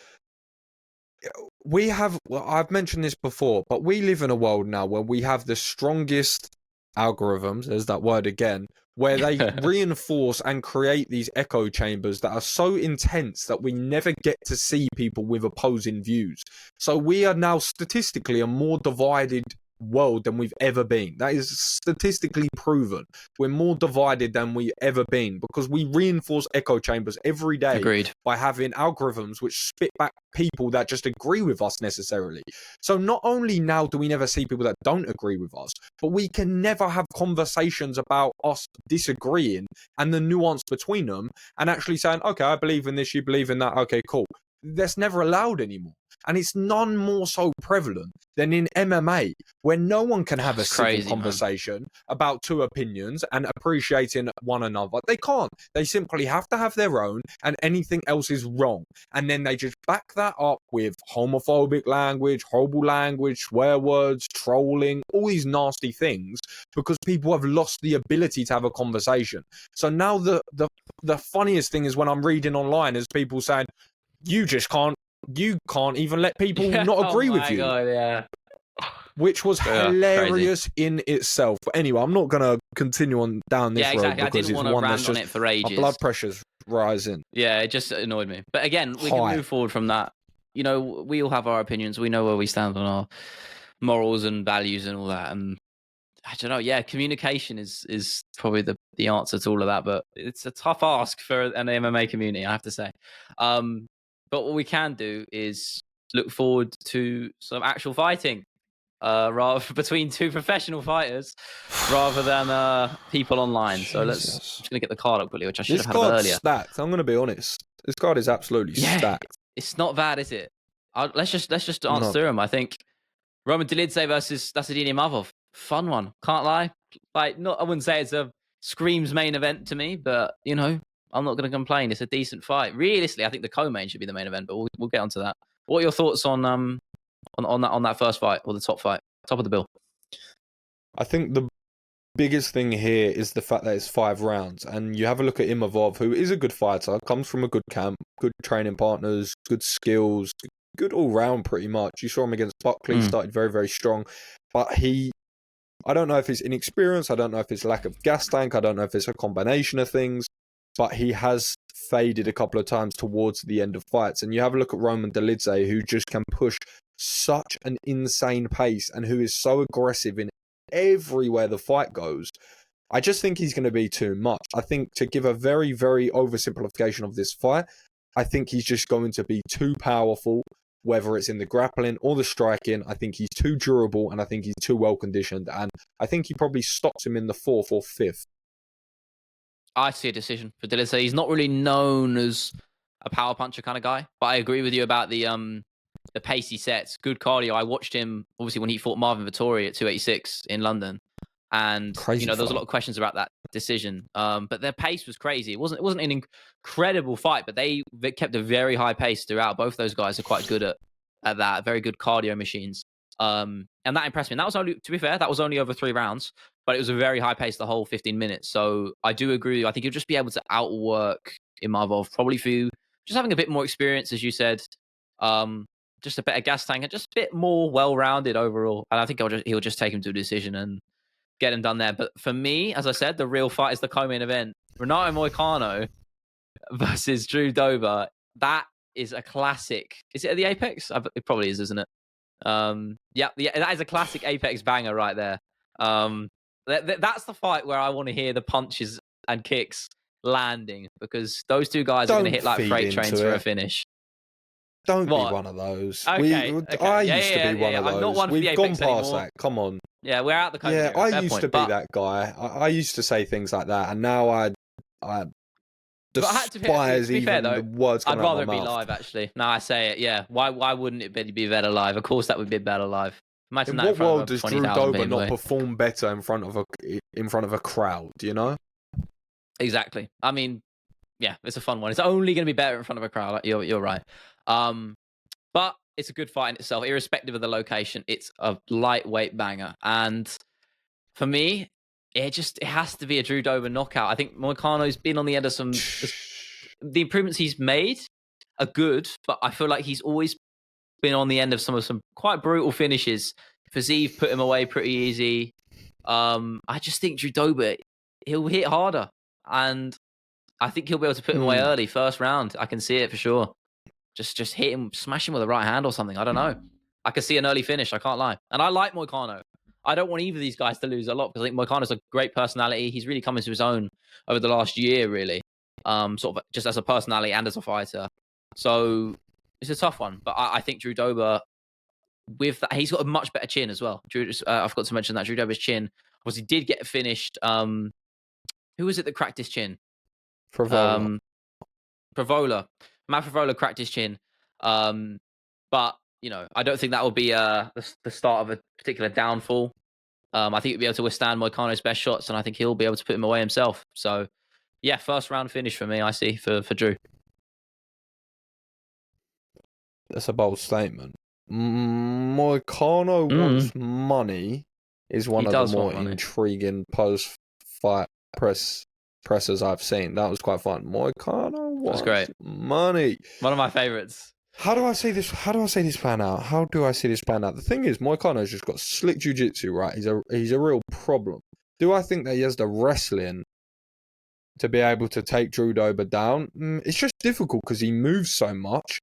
I've mentioned this before, but we live in a world now where we have the strongest algorithms, there's that word again, where they reinforce and create these echo chambers that are so intense that we never get to see people with opposing views. So we are now statistically a more divided world than we've ever been. That is statistically proven. We're more divided than we've ever been because we reinforce echo chambers every day. Agreed. By having algorithms which spit back people that just agree with us necessarily. So not only now do we never see people that don't agree with us, but we can never have conversations about us disagreeing and the nuance between them and actually saying, okay, I believe in this, you believe in that, okay, cool. that's never allowed anymore. And it's none more so prevalent than in MMA, where no one can have a civil conversation about two opinions and appreciating one another. They can't. They simply have to have their own, and anything else is wrong. And then they just back that up with homophobic language, horrible language, swear words, trolling, all these nasty things, because people have lost the ability to have a conversation. So now the funniest thing is when I'm reading online is people saying, you can't even let people not agree with you. God, yeah. Which was hilarious in itself. But anyway, I'm not going to continue on down this road because it's one that's just for ages. My blood pressure's rising. Yeah, it just annoyed me. But again, we can move forward from that. You know, we all have our opinions. We know where we stand on our morals and values and all that. And I don't know. Yeah, communication is probably the answer to all of that. But it's a tough ask for an MMA community, I have to say. But what we can do is look forward to some actual fighting, rather between two professional fighters, rather than people online. So I'm just gonna get the card up quickly, which I should have had earlier. Stacked. I'm gonna be honest. This card is absolutely stacked. It's not bad, is it? Let's just answer through them. I think Roman Dolidze versus Imavov. Fun one. Can't lie. I wouldn't say it's a screams main event to me, but you know, I'm not going to complain. It's a decent fight. Realistically, I think the co-main should be the main event, but we'll get onto that. What are your thoughts on that first fight, or the top of the bill? I think the biggest thing here is the fact that it's 5 rounds, and you have a look at Imavov, who is a good fighter, comes from a good camp, good training partners, good skills, good all round pretty much. You saw him against Buckley, started very, very strong, but I don't know if it's inexperience, I don't know if it's lack of gas tank, I don't know if it's a combination of things, but he has faded a couple of times towards the end of fights. And you have a look at Roman Dolidze, who just can push such an insane pace and who is so aggressive in everywhere the fight goes. I just think he's going to be too much. I think, to give a very, very oversimplification of this fight, I think he's just going to be too powerful, whether it's in the grappling or the striking. I think he's too durable, and I think he's too well conditioned. And I think he probably stops him in the 4th or 5th. I see a decision for Dolidze. He's not really known as a power puncher kind of guy, but I agree with you about the pacey sets. Good cardio. I watched him obviously when he fought Marvin Vettori at 286 in London, and crazy there was a lot of questions about that decision. But their pace was crazy. It wasn't an incredible fight, but they kept a very high pace throughout. Both those guys are quite good at that. Very good cardio machines. And that impressed me. And that was only, to be fair, that was only over 3 rounds. But it was a very high pace the whole 15 minutes. So I do agree with you. I think you'll just be able to outwork Imavov, probably through just having a bit more experience, as you said. Just a better gas tank and just a bit more well-rounded overall. And I think he'll just take him to a decision and get him done there. But for me, as I said, the real fight is the co-main event. Renato Moicano versus Drew Dober. That is a classic. Is it at the Apex? It probably is, isn't it? Yeah, that is a classic Apex banger right there. That's the fight where I want to hear the punches and kicks landing, because those two guys are going to hit like freight trains for a finish. Don't be one of those. Okay, I used to be one of those. I'm not one for the We've Apex gone past anymore. that. Come on. Yeah, we're out the country. Yeah, I used to be that guy. I used to say things like that, and now I despise even the words coming out of my mouth. I'd rather it be live, actually. Now I say it, yeah. Why wouldn't it be better live? Of course that would be better live. Imagine that in what world does Drew Dober not perform better in front of a crowd, you know? Exactly. I mean, yeah, it's a fun one. It's only going to be better in front of a crowd. You're right. But it's a good fight in itself, irrespective of the location. It's a lightweight banger. And for me, it has to be a Drew Dober knockout. I think Moicano's been on the end of the improvements he's made are good, but I feel like he's always been on the end of some quite brutal finishes. Fiziev put him away pretty easy. I just think Drew Dober, he'll hit harder, and I think he'll be able to put him away early, first round. I can see it for sure. Just hit him, smash him with a right hand or something. I don't know. I can see an early finish. I can't lie. And I like Moicano. I don't want either of these guys to lose a lot, because I think Moicano's a great personality. He's really come into his own over the last year, really. Sort of just as a personality and as a fighter. So it's a tough one. But I think Drew Dober, with that, he's got a much better chin as well. I forgot to mention that Drew Dober's chin, he did get finished. Who was it that cracked his chin? Pravola. Pravola. Matt Pravola cracked his chin. But I don't think that will be the start of a particular downfall. I think he'll be able to withstand Moicano's best shots, and I think he'll be able to put him away himself. So, yeah, first round finish for me, I see, for Drew. That's a bold statement. Moicano wants money is one of the more intriguing post-fight pressers I've seen. That was quite fun. Moicano wants money. One of my favorites. How do I say this plan out? The thing is, Moicano's just got slick jiu-jitsu, right? He's a real problem. Do I think that he has the wrestling to be able to take Drew Dober down? It's just difficult because he moves so much.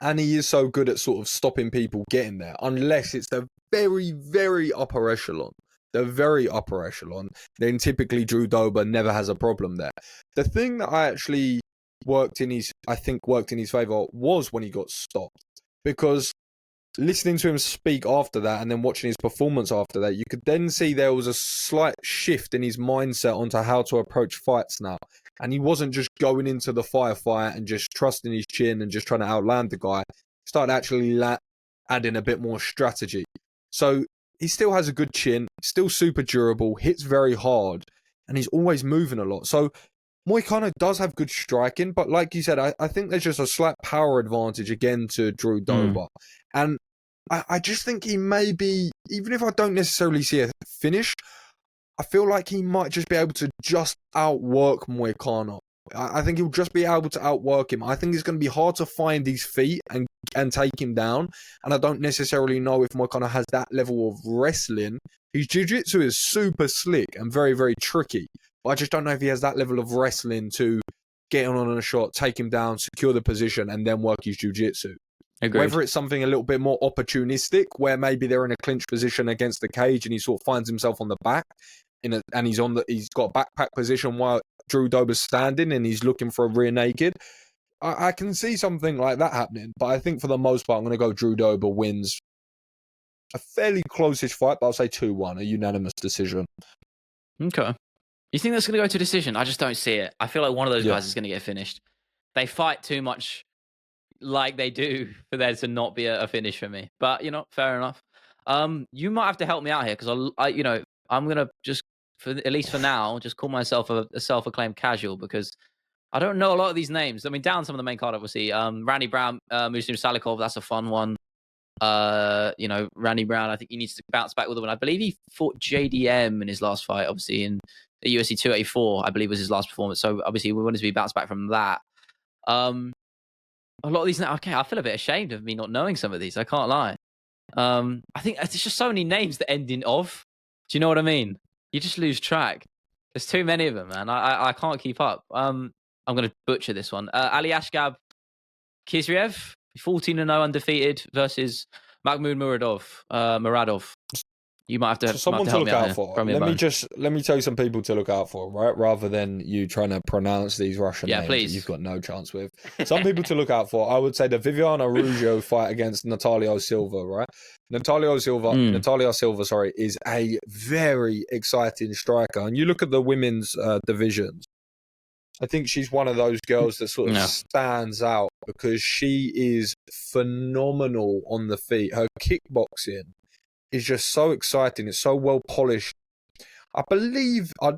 And he is so good at sort of stopping people getting there, unless it's the very, very upper echelon. Then typically Drew Dober never has a problem there. The thing that I actually worked in his favour was when he got stopped. Because listening to him speak after that and then watching his performance after that, you could then see there was a slight shift in his mindset onto how to approach fights now. And he wasn't just going into the firefight and just trusting his chin and just trying to outland the guy. He started actually adding a bit more strategy. So he still has a good chin, still super durable, hits very hard, and he's always moving a lot. So Moicano does have good striking, but like you said, I think there's just a slight power advantage again to Drew Dober. And I just think he may be, even if I don't necessarily see a finish, I feel like he might just be able to just outwork Moicano. I think he'll just be able to outwork him. I think it's going to be hard to find his feet and take him down. And I don't necessarily know if Moicano has that level of wrestling. His jiu-jitsu is super slick and very, very tricky. But I just don't know if he has that level of wrestling to get on a shot, take him down, secure the position, and then work his jiu-jitsu. Agreed. Whether it's something a little bit more opportunistic, where maybe they're in a clinch position against the cage and he sort of finds himself on the back, and he's got a backpack position while Drew Dober's standing and he's looking for a rear naked. I can see something like that happening, but I think for the most part, I'm going to go Drew Dober wins a fairly close-ish fight, but I'll say 2-1, a unanimous decision. Okay. You think that's going to go to decision? I just don't see it. I feel like one of those guys is going to get finished. They fight too much like they do for there to not be a finish for me. But, fair enough. You might have to help me out here because I'm going to just, at least for now, just call myself a self-acclaimed casual because I don't know a lot of these names. I mean, down some of the main card, obviously. Randy Brown, Muslim Salikov, that's a fun one. Randy Brown, I think he needs to bounce back with a win. I believe he fought JDM in his last fight, obviously, in the UFC 284, I believe was his last performance. So, obviously, we wanted to be bounced back from that. A lot of these, okay, I feel a bit ashamed of me not knowing some of these. I can't lie. I think there's just so many names that end in "ov." Do you know what I mean? You just lose track. There's too many of them, man. I can't keep up. I'm going to butcher this one. Ali Ashgab Kizriev, 14-0 undefeated versus Mahmoud Muradov. You might have to someone to look out for. Let me tell you some people to look out for, right? Rather than you trying to pronounce these Russian names that you've got no chance with. Some people to look out for. I would say the Viviana Araujo fight against Natalia Silva, right? Natalia Silva, is a very exciting striker. And you look at the women's divisions. I think she's one of those girls that sort of stands out because she is phenomenal on the feet. Her kickboxing is just so exciting. It's so well polished. I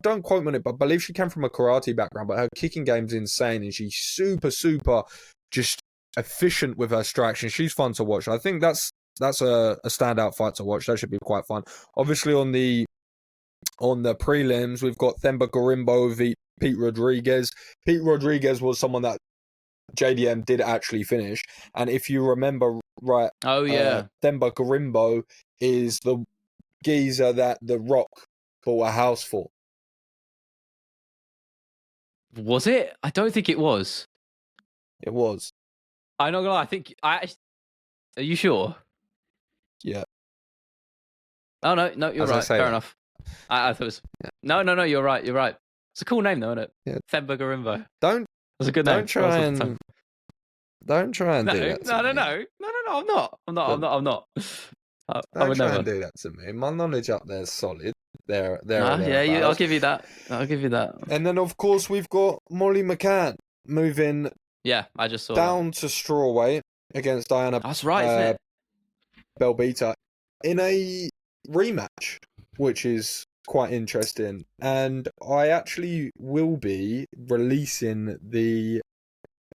don't quote me on it, but I believe she came from a karate background, but her kicking game's insane and she's super, super just efficient with her strikes and she's fun to watch. I think that's a standout fight to watch. That should be quite fun. Obviously on the prelims, we've got Themba Gorimbo v Pete Rodriguez. Pete Rodriguez was someone that JDM did actually finish. And if you remember right, Themba Gorimbo is the geezer that The Rock bought a house for. Was it? I don't think it was. It was. I'm not gonna lie. Are you sure? Yeah. Oh no, you're right. Fair enough. I thought it was. Yeah. No, you're right. It's a cool name though, isn't it? Yeah. Themba Gorimbo. That's a good name. Don't try and do that. No, I'm not. Don't try and do that to me. My knowledge up there is solid. I'll give you that. And then, of course, we've got Molly McCann moving I just saw down to strawweight. against Diana That's right, isn't it? Belbita in a rematch, which is quite interesting. And I actually will be releasing the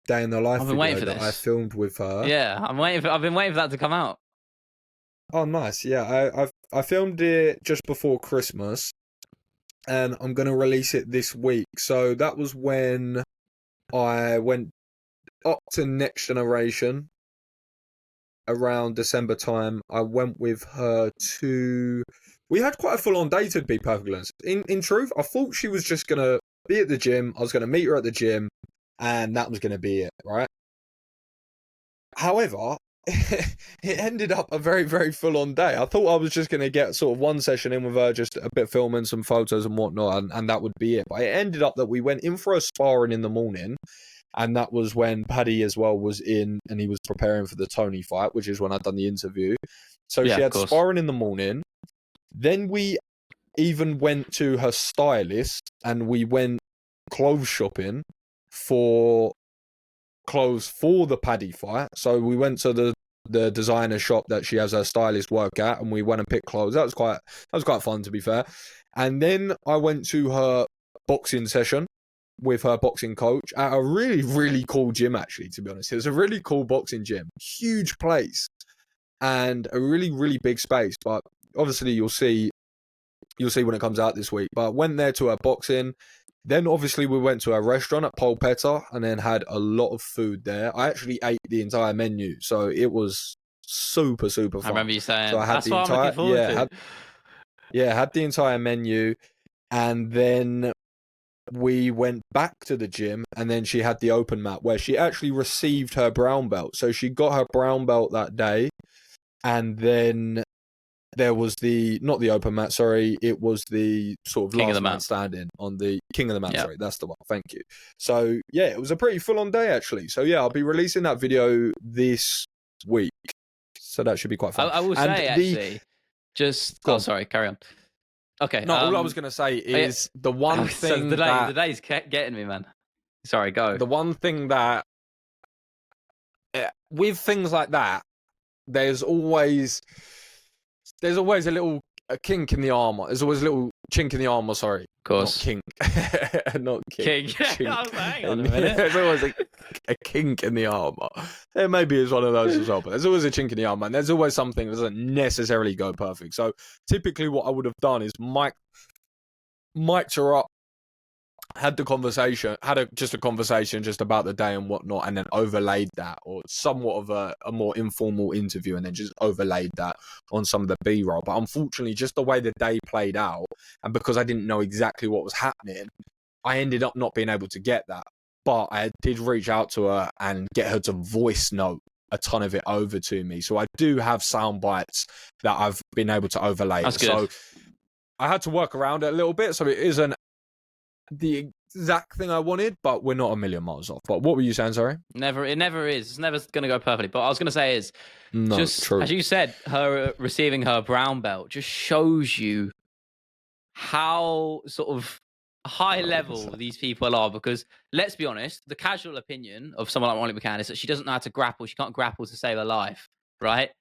day in the life I've been waiting video for that I this. filmed with her. Yeah, I've been waiting for that to come out. Oh, nice. Yeah, I filmed it just before Christmas, and I'm gonna release it this week. So that was when I went up to Next Generation around December time. I went with her to. We had quite a full-on day, to be perfectly honest. In truth, I thought she was just gonna be at the gym. I was gonna meet her at the gym, and that was gonna be it, right? However, it ended up a very, very full-on day. I thought I was just going to get sort of one session in with her, just a bit filming some photos and whatnot, and that would be it. But it ended up that we went in for a sparring in the morning, and that was when Paddy as well was in, and he was preparing for the Tony fight, which is when I'd done the interview. So Yeah, she of had course. sparring in the morning. Then we even went to her stylist, and we went clothes shopping for clothes for the Paddy fight. So we went to the designer shop that she has her stylist work at, and we went and picked clothes. That was quite fun, to be fair. And then I went to her boxing session with her boxing coach at a really, really cool gym, actually, to be honest. It was a really cool boxing gym. Huge place and a really, really big space. But obviously you'll see when it comes out this week. But I went there to her boxing. Then obviously we went to a restaurant at Polpetta and then had a lot of food there. I actually ate the entire menu, so it was super, super fun. I remember you saying, so I had that's what I'm looking forward to. had the entire menu, and then we went back to the gym, and then she had the open mat where she actually received her brown belt. So she got her brown belt that day, and then there was not the open mat, sorry, it was the sort of King of last the man mat. standing on the King of the Mat, Yeah. sorry, that's the one, thank you. So, yeah, it was a pretty full-on day, actually. So, yeah, I'll be releasing that video this week. So that should be quite fun. I will And say, actually, just... Go Oh, on. sorry, carry on. Okay. No, all I was going to say is the one thing the day's getting me, man. Sorry, go. The one thing that... with things like that, there's always a kink in the armor. There's always a little chink in the armor, sorry. Of course. Not kink. Not kink. King. I was like, hang on a minute. There's always a kink in the armor. There maybe is one of those as well, but there's always a chink in the armor, and there's always something that doesn't necessarily go perfect. So typically what I would have done is mic'd her up, had a conversation just about the day and whatnot, and then overlaid that, or somewhat of a more informal interview, and then just overlaid that on some of the B-roll. But unfortunately, just the way the day played out, and because I didn't know exactly what was happening, I ended up not being able to get that. But I did reach out to her and get her to voice note a ton of it over to me. So I do have sound bites that I've been able to overlay. That's good. So I had to work around it a little bit, so it isn't the exact thing I wanted, but we're not a million miles off. But what were you saying, sorry? It never is. It's never going to go perfectly. But I was going to say is, True. as you said, her receiving her brown belt just shows you how sort of high level these people are. Because let's be honest, the casual opinion of someone like Molly McCann is that she doesn't know how to grapple. She can't grapple to save her life, right?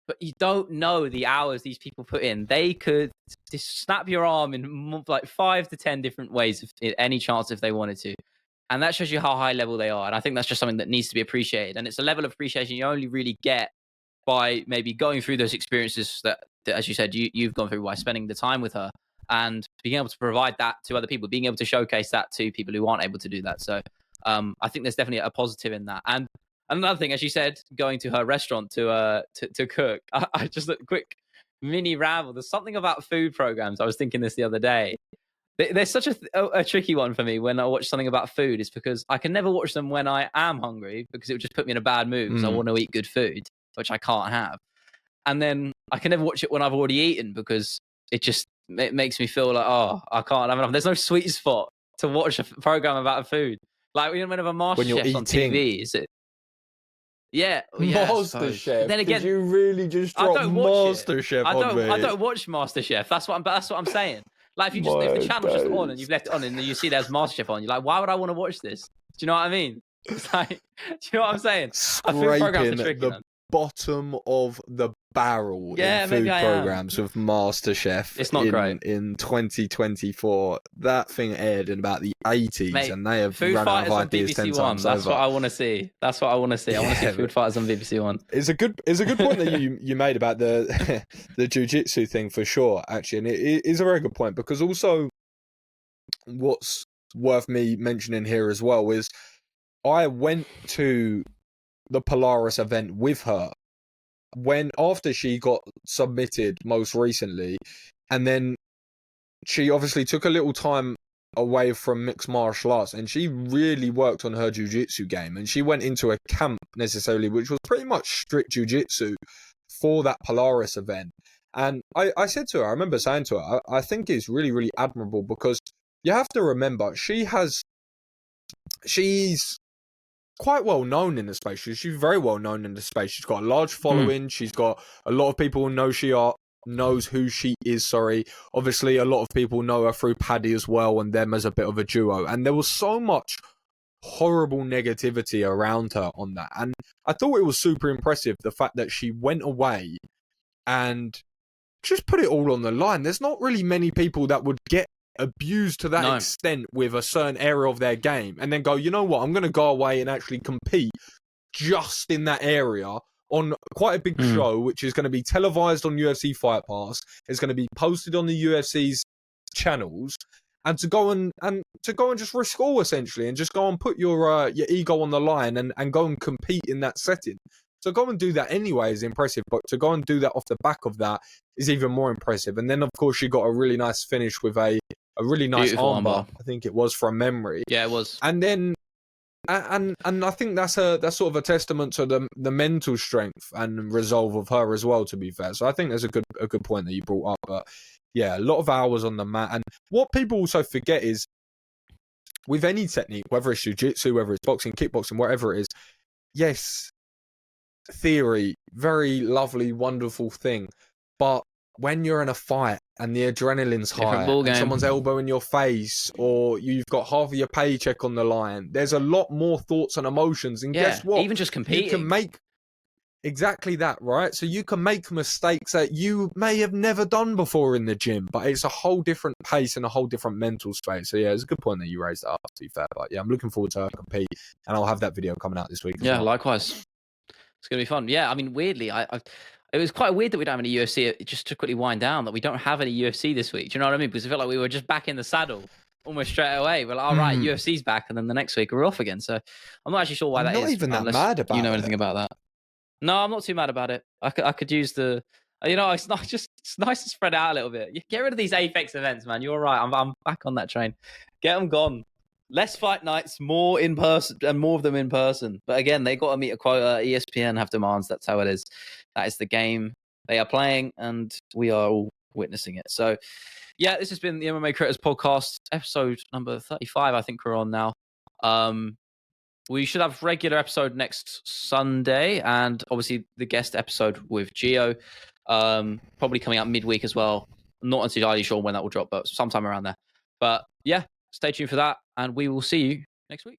But you don't know the hours these people put in. They could just snap your arm in like 5 to 10 different ways, any chance if they wanted to. And that shows you how high level they are. And I think that's just something that needs to be appreciated. And it's a level of appreciation you only really get by maybe going through those experiences that as you said, you've gone through by spending the time with her and being able to provide that to other people, being able to showcase that to people who aren't able to do that. So I think there's definitely a positive in that. And another thing, as you said, going to her restaurant to cook. I just a quick mini ramble. There's something about food programs. I was thinking this the other day. There's such a tricky one for me when I watch something about food. Is because I can never watch them when I am hungry because it would just put me in a bad mood because I want to eat good food, which I can't have. And then I can never watch it when I've already eaten because it makes me feel like, oh, I can't have enough. There's no sweet spot to watch a program about food. Like whenever MasterChef's on TV, is it? Yeah, MasterChef. Then again, did you really just drop MasterChef on me? I don't watch MasterChef. That's what I'm saying. Like if the channel's just on and you've left it on and you see there's MasterChef on, you're like, why would I want to watch this? Do you know what I mean? It's like, do you know what I'm saying? Food programs Scraping are tricky, the man. bottom of the barrel Yeah, in maybe food I am. programs with MasterChef. It's not great. In 2024. That thing aired in about the 80s, Mate, and they have Food run out Fighters of on ideas 10 BBC One. times That's over. what I want to see. That's what I want to see. I want to see Yeah, Food Fighters on BBC One. It's a good point that you made about the the jiu-jitsu thing for sure, actually, and it is a very good point, because also what's worth me mentioning here as well is I went to the Polaris event with her after she got submitted most recently, and then she obviously took a little time away from mixed martial arts, and she really worked on her jiu-jitsu game, and she went into a camp necessarily which was pretty much strict jiu-jitsu for that Polaris event. And I said to her, I remember saying to her, I think it's really, really admirable, because you have to remember she's quite well known in the space. She's very well known in the space. She's got a large following. She's got a lot of people who knows who she is. Sorry, obviously a lot of people know her through Paddy as well, and them as a bit of a duo. And there was so much horrible negativity around her on that, and I thought it was super impressive the fact that she went away and just put it all on the line. There's not really many people that would get abused to that extent with a certain area of their game and then go, you know what, I'm going to go away and actually compete just in that area on quite a big show, which is going to be televised on UFC Fight Pass. It's going to be posted on the UFC's channels, and to go and just risk all, essentially, and just go and put your ego on the line and go and compete in that setting. So go and do that anyway is impressive, but to go and do that off the back of that is even more impressive. And then, of course, she got a really nice finish with a really nice armbar. I think it was from memory. Yeah, it was. And then, and I think that's sort of a testament to the mental strength and resolve of her as well, to be fair. So I think there's a good point that you brought up. But yeah, a lot of hours on the mat. And what people also forget is, with any technique, whether it's jiu-jitsu, whether it's boxing, kickboxing, whatever it is, yes, theory, very lovely, wonderful thing, but when you're in a fight and the adrenaline's high and someone's elbowing your face, or you've got half of your paycheck on the line, there's a lot more thoughts and emotions. And guess what? Even just competing, you can make exactly that, right? So you can make mistakes that you may have never done before in the gym, but it's a whole different pace and a whole different mental space. So yeah, it's a good point that you raised that up, to be fair. But yeah, I'm looking forward to her compete, and I'll have that video coming out this week as well. Likewise. It's going to be fun. Yeah, I mean, weirdly, it was quite weird that we don't have any UFC. Just to quickly wind down, that we don't have any UFC this week. Do you know what I mean? Because I felt like we were just back in the saddle almost straight away. We're like, all right, UFC's back, and then the next week we're off again. So I'm not actually sure why that is. I'm not even that mad about it. You know anything about that? No, I'm not too mad about it. I could use the, it's not just, it's nice to spread out a little bit. You get rid of these Apex events, man. You're right. I'm back on that train. Get them gone. Less fight nights, more in person, and more of them in person. But again, they got to meet a quota. ESPN have demands. That's how it is. That is the game they are playing, and we are all witnessing it. So, yeah, this has been the MMA Creators Podcast, episode number 35. I think we're on now. We should have regular episode next Sunday, and obviously the guest episode with Gio, probably coming out midweek as well. I'm not entirely sure when that will drop, but sometime around there. But yeah, stay tuned for that, and we will see you next week.